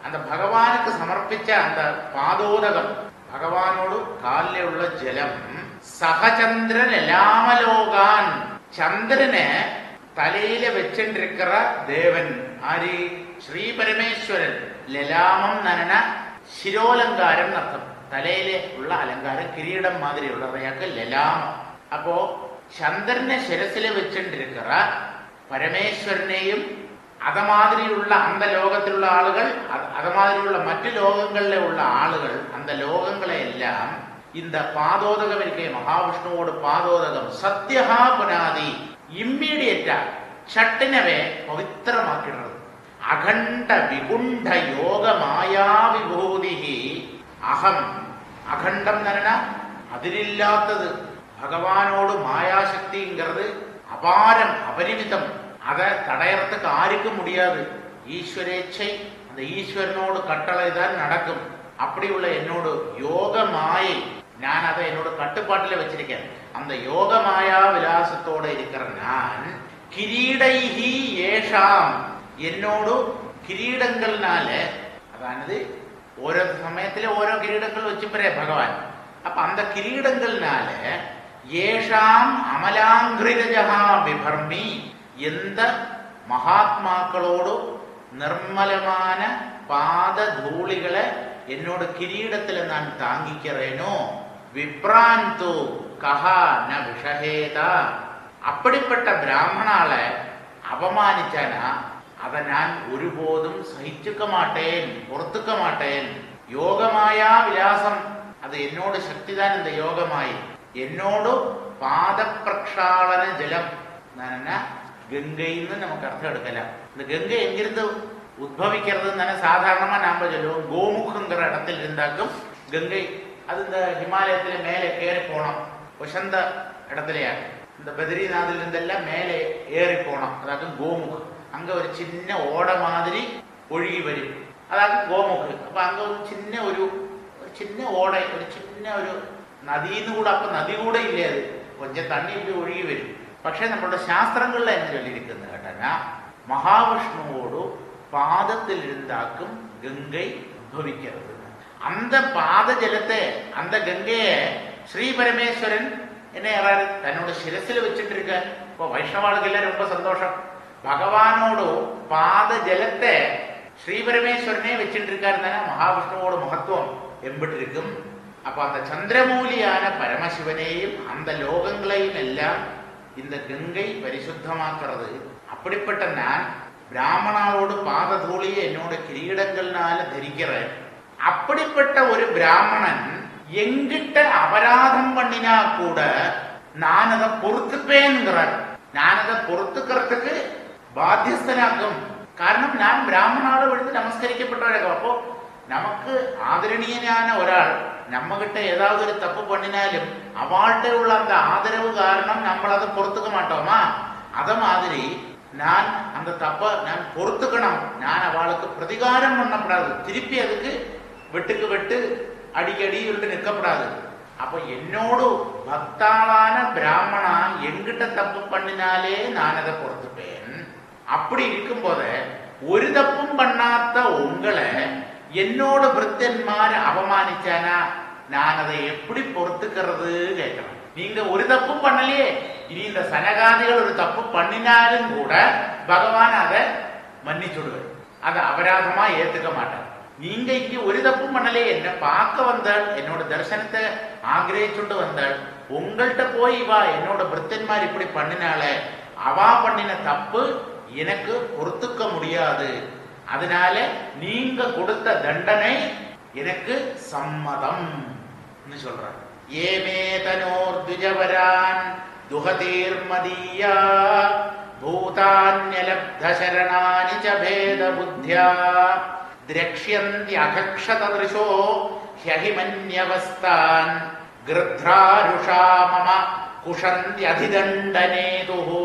அந்த பகவானுக்கு சமர்ப்பிச்ச அந்த பாதோதகம், பகவானோடு காலில் உள்ள ஜலம், சகச்சந்திர லலாமலோகான், சந்திரனை தலையில வச்சிருக்கிற தேவன் ஆரி ஸ்ரீ பரமேஸ்வரன். லலாமம் நன ശിരോലങ്കാരം എന്നർത്ഥം, തലയിലെ ഉള്ള അലങ്കാരം കിരീടം മാതിരി ഉള്ളവയാക്ക് ലലാമം. അപ്പോ ചന്ദ്രനെ ശിരസില് വെച്ചിട്ടിരിക്കുന്ന പരമേശ്വരനെയും അതമാതിരിയുള്ള അന്ത ലോകത്തിലുള്ള ആളുകൾ, അതമാതിരിയുള്ള മറ്റു ലോകങ്ങളിലെ ഉള്ള ആളുകൾ, അന്ത ലോകങ്ങളെല്ലാം இந்த பாதோதகம் இருக்கே மகாவிஷ்ணுவோட பாதோதகம் சத்யஹா புனாதி, இம்மீடியட்டா சட்டினவே பவித்திரமாக்கிடுறது. அகண்ட விகுண்ட யோக மாயா விபூதி அகம். அகண்டம் தானே அதிலில்லாதது. பகவானோடு மாயாசக்திங்கிறது அபாரம், அபரிமிதம். அதை தடையறதுக்கு யாருக்கும் முடியாது. ஈஸ்வரேச்சை, அந்த ஈஸ்வரனோடு கட்டளை தான் நடக்கும். அப்படி உள்ள என்னோட யோக மாயை, நான் அதை என்னோட கட்டுப்பாட்டில் வச்சிருக்கேன். அந்த யோக மாயா விலாசத்தோட இருக்கிற நான் கிரீடைஹி ஏஷாம், என்னோடு கிரீடங்கள்னால, அதானது ஓரோ சமயத்திலே ஓரோ கிரீடங்கள் வச்சுப்பறே பகவான். அப்ப அந்த கிரீடங்கள்னால ஏஷாம் அமலாங்கிரிரஜா விபர்மி, எந்த மகாத்மாக்களோடு நிர்மலமான பாத தூளிகளை என்னோட கிரீடத்துல நான் தாங்கிக்கிறேனோ, விப்ராந்து கஹா ந விஷஹேதா, அப்படிப்பட்ட பிராமணால அவமானிச்சானா அதை நான் ஒருபோதும் சகிச்சுக்க மாட்டேன், பொறுத்துக்க மாட்டேன். யோகமாயா விலாசம், அது என்னோட சக்தி தான். இந்த யோகமாய் என்னோடு பாத பிரக்ஷாளன ஜலம், கங்கைன்னு நமக்கு அர்த்தம் எடுக்கலாம். இந்த கங்கை எங்கிருந்து உத்பவிக்கிறதுன்னு தானே சாதாரணமா நாம சொல்லுவோம். கோமுகங்கிற இடத்தில் இருந்தாக்கும் கங்கை அது இந்த ஹிமாலயத்துல மேலே ஏறி போனோம். வசந்த இடத்துலயா இந்த பத்ரிநாத்ல இருந்தெல்லாம் மேலே ஏறி போனோம். அதாவது கோமுகம். அங்க ஒரு சின்ன ஓட மாதிரி ஒழுகி வரும். அதாவது கோமுகம். അപ്പൊ அங்க ஒரு சின்ன ஓடை, ஒரு சின்ன ஒரு നദിന്ന് കൂടെ. അപ്പൊ നദി കൂടെ ഇല്ലേ, അത് കൊഞ്ചം തണ്ണി இப்படி ഒഴുകി വരും. പക്ഷെ നമ്മളുടെ ശാസ്ത്രങ്ങളിൽ என்ன சொல்லியிருக்குன்னு கேட்டாங்க, மகாவிஷ்ணுவோடு பாதத்தில் இருந்தாக்கும் கங்கை உத்பவிக்கிறது. அந்த பாத ஜலத்தை, அந்த கங்கையை ஸ்ரீ பரமேஸ்வரன் என்ன யாராரு தன்னோட சிரசில் வச்சுட்டு இருக்க. இப்போ வைஷ்ணவாளுக்கெல்லாம் ரொம்ப சந்தோஷம். பகவானோடு பாத ஜலத்தை ஸ்ரீ பரமேஸ்வரனே வச்சுட்டு இருக்காரு தானே. மகாவிஷ்ணுவோட மகத்துவம் எம்பிட்டு இருக்கும். அப்ப அந்த சந்திரமூலியான பரமசிவனையும் அந்த லோகங்களையும் எல்லாம் இந்த கங்கை பரிசுத்தமாக்குறது. அப்படிப்பட்ட நான் பிராமணாவோடு பாததூளியை என்னோட கிரீடங்கள்னால தரிக்கிறேன். அப்படிப்பட்ட ஒரு பிராமணன் எங்கிட்ட அபராதம் பண்ணினா கூட நான் அதை பொறுத்துப்பேன்கிறார். நான் அதை பொறுத்துக்கிறதுக்கு பாத்தியஸ்தனாகும். കാരണം ഞാൻ ബ്രാഹ്മണാളെ വിളിച്ച് നമസ്കരിക്കപ്പെട്ടവരൊക്കെ. അപ്പോ നമുക്ക് ആദരണീയനാன ഒരാൾ നമ്മകിட்ட ஏதாவது ஒரு தப்பு பண்ணினாலும் அவள்கிட்ட உள்ள அந்த ஆதரவு காரணம் നമ്മൾ அதை பொறுத்துக்க மாட்டோமா. அத மாதிரி நான் அந்த தப்ப நான் பொறுத்துக்கணும். நான் அவளுக்கு பிரதிகாரம் பண்ணப்படாது. திருப்பி அதுக்கு வெட்டுக்கு வெட்டு அடிக்கடி இருந்து நிற்கப்படாது. அப்ப என்னோடு பக்தாளான பிராமணா எங்கிட்ட தப்பு பண்ணினாலே நான் அதை பொறுத்துப்பேன். அப்படி இருக்கும் போது ஒரு தப்பும் பண்ணாத உங்களை என்னோட பிருத்தன்மார் அவமானிச்சானா நான் அதை எப்படி பொறுத்துக்கிறது கேட்கிறேன். நீங்க ஒரு தப்பும் பண்ணலையே. இனி இந்த சனகாதிகள் ஒரு தப்பு பண்ணினாலும் கூட பகவான் அதை மன்னிச்சுடுவார். அதை அபராதமா ஏத்துக்க மாட்டார். நீங்க இங்க ஒரு தப்பும் பண்ணலையே, என்ன பார்க்க வந்தாள், என்னோட தரிசனத்தை ஆகிரகிச்சுட்டு வந்தாள், உங்கள்கிட்ட போய் வா என்னோட பிருத்தன்மார் இப்படி பண்ணினால அவா பண்ணின தப்பு எனக்கு பொறுத்துக்க முடியாது. அதனால நீங்க கொடுத்த தண்டனை எனக்கு சம்மதம் சொல்றார். ஏமே தனோர் துஜவரான் துஹதீர் மதியா பூதான்யலப்த சரணானி ச பேத புத்யா திரக்ஷ்யந்தி அகக்ஷதத்ருஷோ ஹ்யஹிமன்யவஸ்தான் கிருத்ராருஷா மம குஷந்தி அதிதண்டனேதுஹு.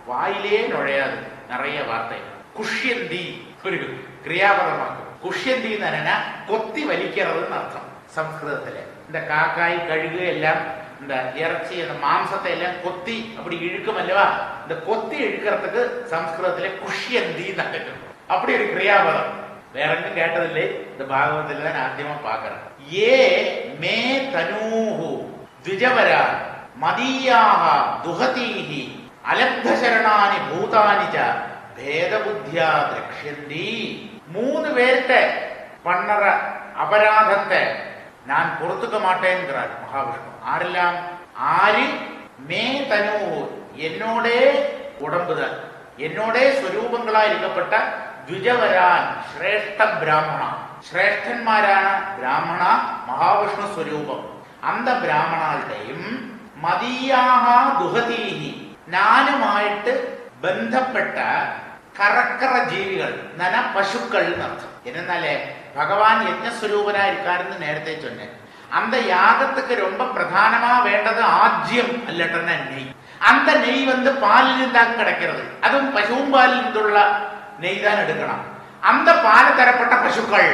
வாயிலே நுழையாது நிறைய வார்த்தை. குஷ்யந்தி ஒரு கிரியாபதமாக்கும். குஷ்யந்தி என்னன்னா கொத்தி வலிக்கிறதுன்னு அர்த்தம் சம்ஸ்கிருதத்துல. இந்த காக்காய் கழுகு எல்லாம் இந்த இறைச்சி அந்த மாംസத்தை எல்லாம் கொத்தி அப்படி இழுக்கும் அல்லவா. இந்த கொத்தி இழுக்கிறதுக்கு சம்ஸ்கிருதத்துல குஷ்யந்தி தான். அப்படி ஒரு கிரியாபதம் வேற எங்கும் கேட்டதில்லை. இந்த பாகவதத்துல நான் ஆத்தியமா பாக்குறேன். ஏ மே தனூஹு த்விஜவரா மதீயாக துஹதீஹி அலப்த சரணானி பூதானி ச பேத புத்தியா திரக்ஷ்யந்தி. மூணு பேர்கிட்ட பண்ணற அபராதத்தை நான் பொறுத்துக்க மாட்டேன்கிறார் மகாவிஷ்ணு. ஆரெல்லாம்? ஆறு மே தனு என்னோடே உடம்புதான், என்னோட സ്വരൂപങ്ങളാ ഇരിക്കപ്പെട്ട ദ്വിജവരാൻ ശ്രേഷ്ഠ ബ്രാഹ്മണ, ശ്രേഷ്ഠന്മാരാണ് ബ്രാഹ്മണ മഹാവിഷ്ണു സ്വരൂപം. அந்த பிராமணாளுடையும் மதியாக துஹதீஹி ഞാനുമായിട്ട് ബന്ധപ്പെട്ട കറക്കറ ജീവികൾ നന പശുക്കൾ എന്നർത്ഥം. എന്നാലേ பகவான் யஜ்ஞஸ்வரூபனா இருக்காருன்னு நேரத்தை சொன்னேன். அந்த யாகத்துக்கு ரொம்ப பிரதானமா வேண்டது ஆஜ்யம் அல்லட்டன்னா நெய். அந்த நெய் பாலில் இருந்தாக கிடைக்கிறது. அதுவும் பசுவும் பாலில் இருந்துள்ள நெய் தான் எடுக்கணும். அந்த பால் தரப்பட்ட பசுக்கள்,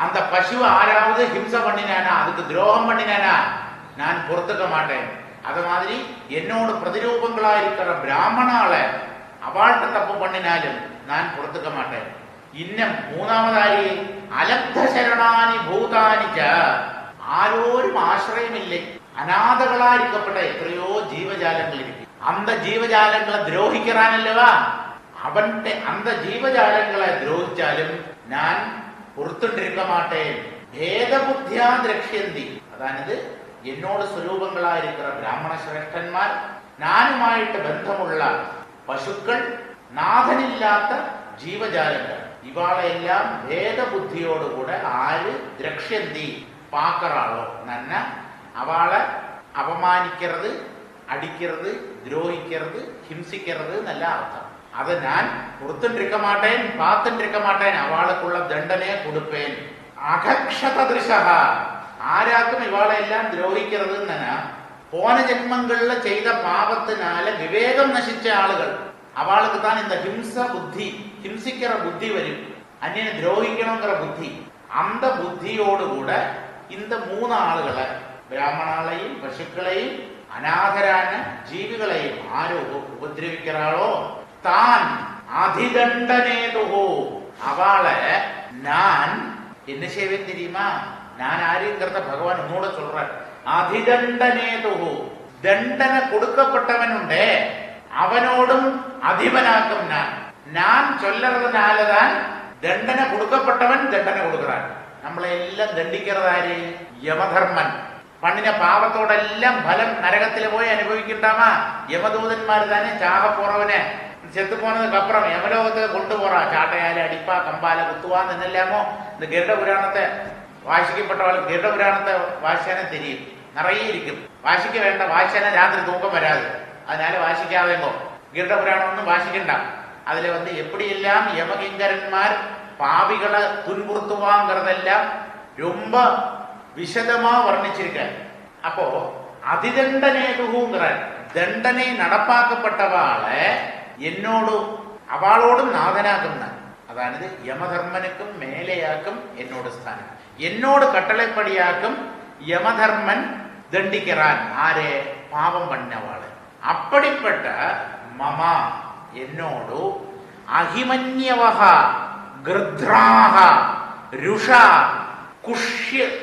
அந்த பசு ஆறாவது ஹிம்சை பண்ணினானா, அதுக்கு துரோகம் பண்ணினானா நான் பொறுத்துக்க மாட்டேன். அது மாதிரி என்னோட பிரதிரூபங்களா இருக்கிற பிராமணால அவள்கிட்ட தப்பு பண்ணினாலும் நான் பொறுத்துக்க மாட்டேன். இன்னும் மூணாவதாയി അലബ്ധ ശരണാനി ഭൂതാനി ച, ആരോരും ആശ്രയമില്ലേ, അനാഥകളായിരിക്കപ്പെട്ട എത്രയോ ജീവജാലങ്ങൾ ഇരിക്കും. அந்த ജീവജാലങ്ങളെ ദ്രോഹിക്കാനല്ലവാ അവന്റെ அந்த ജീവജാലങ്ങളെ ദ്രോഹിച്ചാലും ഞാൻ പൊറുത്തുണ്ടിരിക്ക മാട്ടേൻ. ഭേദബുദ്ധ്യാ ദ്രക്ഷ്യന്തി, അതായത് എന്നോട് സ്വരൂപങ്ങളായിരിക്കുന്ന ബ്രാഹ്മണ ശ്രേഷ്ഠന്മാർ, ഞാനുമായിട്ട് ബന്ധമുള്ള പശുക്കൾ, നാഥനില്ലാത്ത ജീവജാലങ്ങൾ, ഇവാളെല്ലാം ഭേദബുദ്ധിയോടുകൂടെ ആര് ദ്രക്ഷ്യന്തി പാക്കറാളോ നന്ന അവളെ അപമാനിക്കരുത്, അടിക്കരുത്, ദ്രോഹിക്കരുത്, ഹിംസിക്കരുത് എന്നല്ല അർത്ഥം. அதை நான் பொறுத்துட்டு இருக்க மாட்டேன், பார்த்துட்டு இருக்க மாட்டேன், அவளுக்குள்ள தண்டனையை கொடுப்பேன். அகக்ஷததிருஷா, ஆராக்கும் இவாளை எல்லாம் துரோகிக்கிறதுன்னு போன ஜென்மங்கள்ல செய்த பாவத்தினால விவேகம் நசிச்ச ஆளுகள், அவளுக்கு தான் இந்த ஹிம்ச புத்தி, ஹிம்சிக்கிற புத்தி வரும், அந்நியனை துரோகிக்கணுங்கிற புத்தி. அந்த புத்தியோடு கூட இந்த 3 ஆளுகளை, பிராமணாலையும் பசுக்களையும் அநாதரான ஜீவிகளையும் ஆரோ உபதிரவிக்கிறாளோ தான் அதிதண்டனேதுகோ, அவளை நான் என்ன செய்வேன் தெரியுமா? நான் ஆரியங்கிறத பகவான் உன்னோட சொல்றார். அதிதண்டனேதுகோ, தண்டனை கொடுக்கப்பட்டவன் உண்டே அவனோடும் அதிபனாக்கும் நான் சொல்லறதுனாலதான் தண்டனை கொடுக்கப்பட்டவன் தண்டனை கொடுக்கிறான். നമ്മളെ എല്ലാം தண்டிக்கிறதாரு? യമധർമ്മൻ. பண்ணின பாவத்தோடெல்லாம் பலம் நரகத்தில் போய் അനുഭവിக்கிட்டாமா? யமதூதன்மார் தானே சாக போறவனே செத்து போனதுக்கு அப்புறம் யமலோகத்தை கொண்டு போறான். சாட்டையால அடிப்பா, கம்பால குத்துவான்னு என்னெல்லாமோ. இந்த கருட புராணத்தை வாசிக்கப்பட்டவளுக்கு கருட புராணத்தை வாசிச்சானே தெரியும், நிறைய இருக்கும். வாசிக்க வேண்டாம், வாசிச்சானே ராத்திரி தூக்கம் வராது, அதனால வாசிக்காதேங்கோ. கருட புராணம் ஒன்றும் வாசிக்கண்டாம். அதுல எப்படியெல்லாம் யமகிங்கரன்மார் பாவிகளை துன்புறுத்துவாங்கிறதெல்லாம் ரொம்ப விசதமா வர்ணிச்சிருக்க. அப்போ அதிதண்டனேதுகுங்கிறார், தண்டனை நடப்பாக்கப்பட்டவாளை என்னோடு அவளோடும் நாதனாகும். அதானது யமதர்மனுக்கும் மேலேயாக்கும் என்னோட ஸ்தானம், என்னோடு கட்டளைப்படியாக்கும் யமதர்மன் தண்டிக்கிறான். ஆரே? பாவம் பண்ணவாளை. அப்படிப்பட்ட மமா என்னோடு அகிமன்யவஹா கிருத்ராஹ ருஷா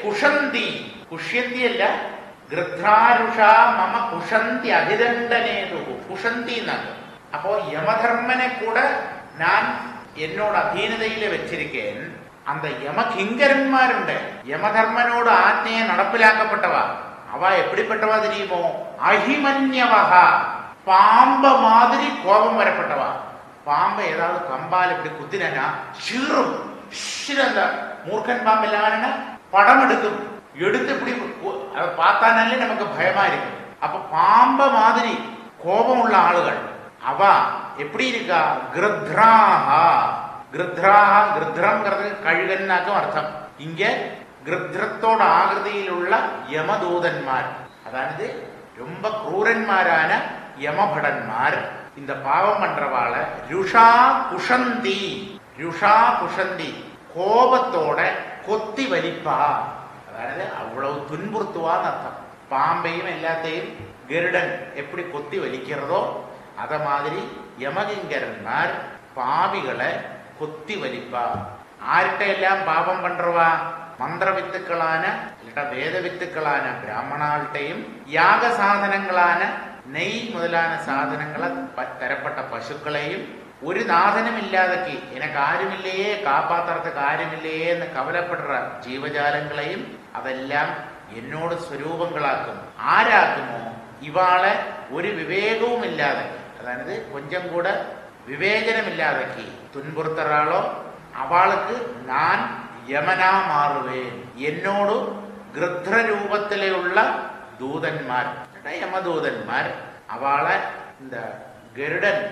குஷந்தி, குஷ்யந்தி அல்ல, கிருத்ராருஷா மம குஷந்தி அதிதண்டனேது, குஷந்தி എന്നാണ്. அப்போ யமதர்மனை கூட நான் என்னோட அதீனதையில வச்சிருக்கேன். அந்த யமகிங்கரன்மாருണ്ട്, யமதர்மனோடு ஆജ്ഞയെ நடப்பிலாக்கப்பட்டவா. அவ எப்படிப்பட்டவா தெரியுமோ? அஹிமன்யவஹா, பாம்ப மாதிரி கோபம் வரப்பட்டவா. பாம்பை ஏதாவது கம்பால் இப்படி குத்தினா சீரும், அந்த மூர்க்கன் பாம்பெல்லாம் படம் எடுக்கும், எடுத்து இப்படி அதை பார்த்தானாலே நமக்கு பயமா இருக்கு. அப்ப பாம்ப மாதிரி கோபம் உள்ள ஆளுகள் அவ எப்படி இருக்கா? கிருத்ராஹா, கிருத்ராஹா, கிருத்ரம்ங்கிறது கழுகன்னாக்கும் அர்த்தம். இங்க கிருத்ரத்தோட ஆகிருதியில் உள்ள யமதூதன்மார், அதாவது ரொம்ப ക്രൂരന്മാരാன யமபடன்மார் இந்த பாவம் பண்றவாள ருஷா குஷந்தி, ருஷா குஷந்தி கோபத்தோட கொத்தி வலிப்பா. அதாவது அவ்வளவு துன்புறுத்துவான்னு அர்த்தம். பாம்பையும் எல்லாத்தையும் கருடன் எப்படி கொத்தி வலிக்கிறதோ அத மாதிரி யமகிங்கரன்மார் பாவிகளை கொத்தி வலிப்பா. ஆர்கிட்ட எல்லாம் பாபம் பண்றவா? மந்திர வித்துக்களான வேத வித்துக்களான பிராமணாள்கிட்டையும் யாக சாதனங்களான நெய் முதலான சாதனங்களை தரப்பட்ட பசுக்களையும் ஒரு நாதனம் இல்லாதக்கு எனக்கு ആരുമില്ലயே காப்பாத்துறதுக்கு ആരുമില്ലயே എന്ന് കവലപ്പെടുற ജീവജാലങ്ങളെയും അതെല്ലാം എന്നോട് സ്വരൂപങ്ങളാക്കും. ആരാക്കുമോ? ഇവാളെ ഒരു വിവേകവും ഇല്ലാതെ, അതായത് കൊഞ്ചം കൂടെ വിവേചനമില്ലാതക്ക് തുன்புறுத்தறாளோ അവൾക്ക് ഞാൻ യമനാ മാറുവേൻ. എന്നോട് ഗൃധ്രരൂപത്തിലുള്ള ദൂതന്മാർ, യമദூதன்மார் அவளை இந்த கருடன்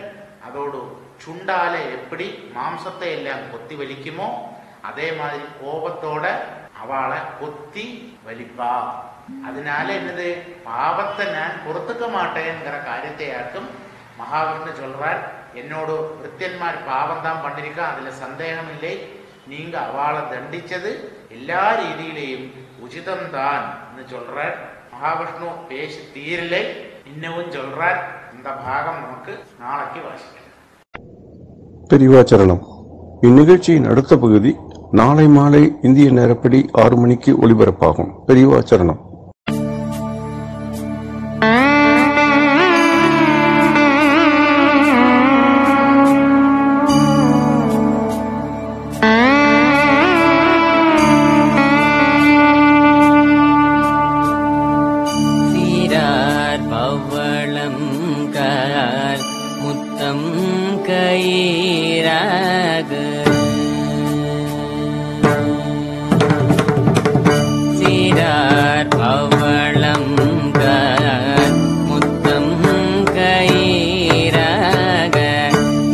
அதோடு சுண்டால எப்படி மாம்சத்தை எல்லாம் கொத்தி வலிக்குமோ அதே மாதிரி கோபத்தோட அவளை கொத்தி வலிப்பா. அதனால என்னது? பாவத்தை நான் பொறுத்துக்க மாட்டேங்கிற காரியத்தையாக்கும் மகாவிஷ்ணு சொல்றார். என்னோட விருத்தியன்மார் பாவம் தான் பண்ணிருக்கா, அதுல சந்தேகம் இல்லை. நீங்க அவளை தண்டிச்சது எல்லா ரீதியிலையும் உச்சிதம்தான் சொல்றார் மகாவிஷ்ணு. பேசி தீரலை, இன்னமும் சொல்றார். இந்த பாகம் நமக்கு நாளைக்கு வாசிக்கலாம். பெரியவாச்சரணம். இந்நிகழ்ச்சியின் அடுத்த பகுதி நாளை மாலை இந்திய நேரப்படி 6 மணிக்கு ஒலிபரப்பாகும். பெரியவாச்சரணம்.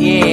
ஏ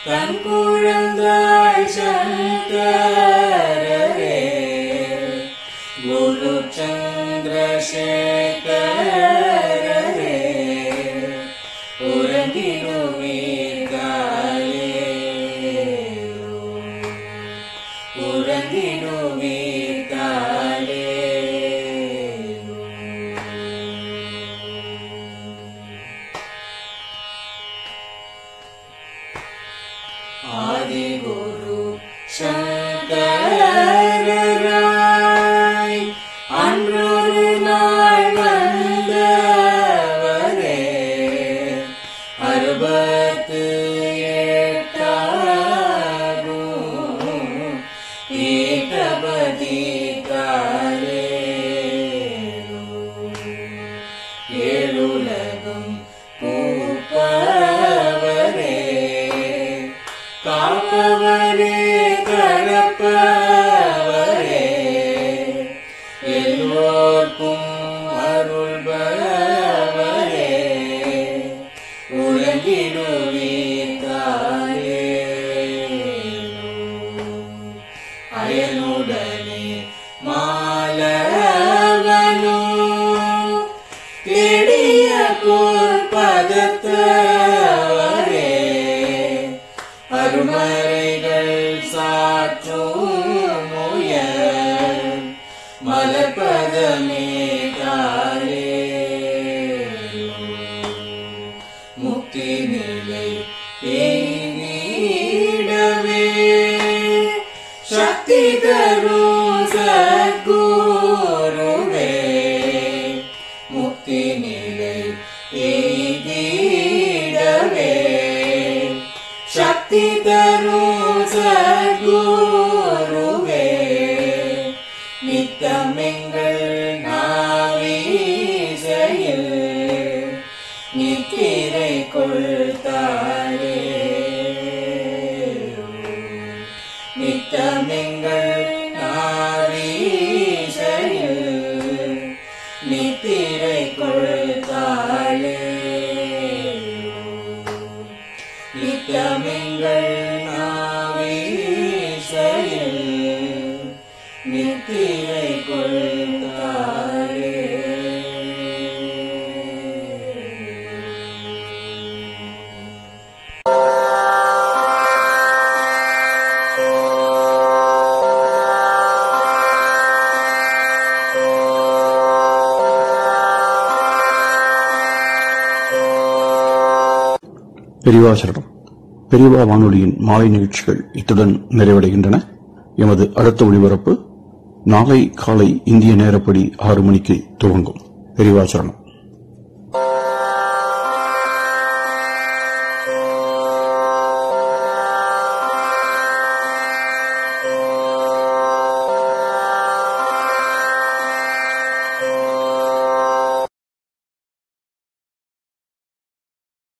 தன் குழந்தாய் शङ्करे गुरु चन्द्रशेखरे उरंगिडुवीर्काले उरंगिडुवीर्काले आदि गुरु शंकराय அன்றொரு நாள் வந்தவரே 68 பீட்டபதி காலே ஏழுலகம் பூப்பவரே காப்பவரே கடப்பவரே எல்லோர்க்கும் அருள்பவரே உலகிடுவீர்காலே அயனுடனே மாலவனோ தேடிய பொற்பதத்தவரே அருமறைகள் சாற்றும் முயல் மலர்பதமே காலே முக்தி நிலை எய்திடவே சக்தி தரும் சத்குருவே முக்தி நிலை எய்திடவே சக்தி தரும் சத்குருவே நித்தமெங்கள் நாவீசையில் நித்திரை கொள்தாரே நித்தமெங்கள் நாவீசையில் நித்திரை கொள்தாளே நித்தமெங்கள் நாவீசையில் நித்திரை கொள்தாளே பெரியவா சரணம். பெரியவா வானொலியின் மாலை நிகழ்ச்சிகள் இத்துடன் நிறைவடைகின்றன. எமது அடுத்த ஒளிபரப்பு நாளை காலை இந்திய நேரப்படி 6 மணிக்கு துவங்கும். பெரியவா சரணம்.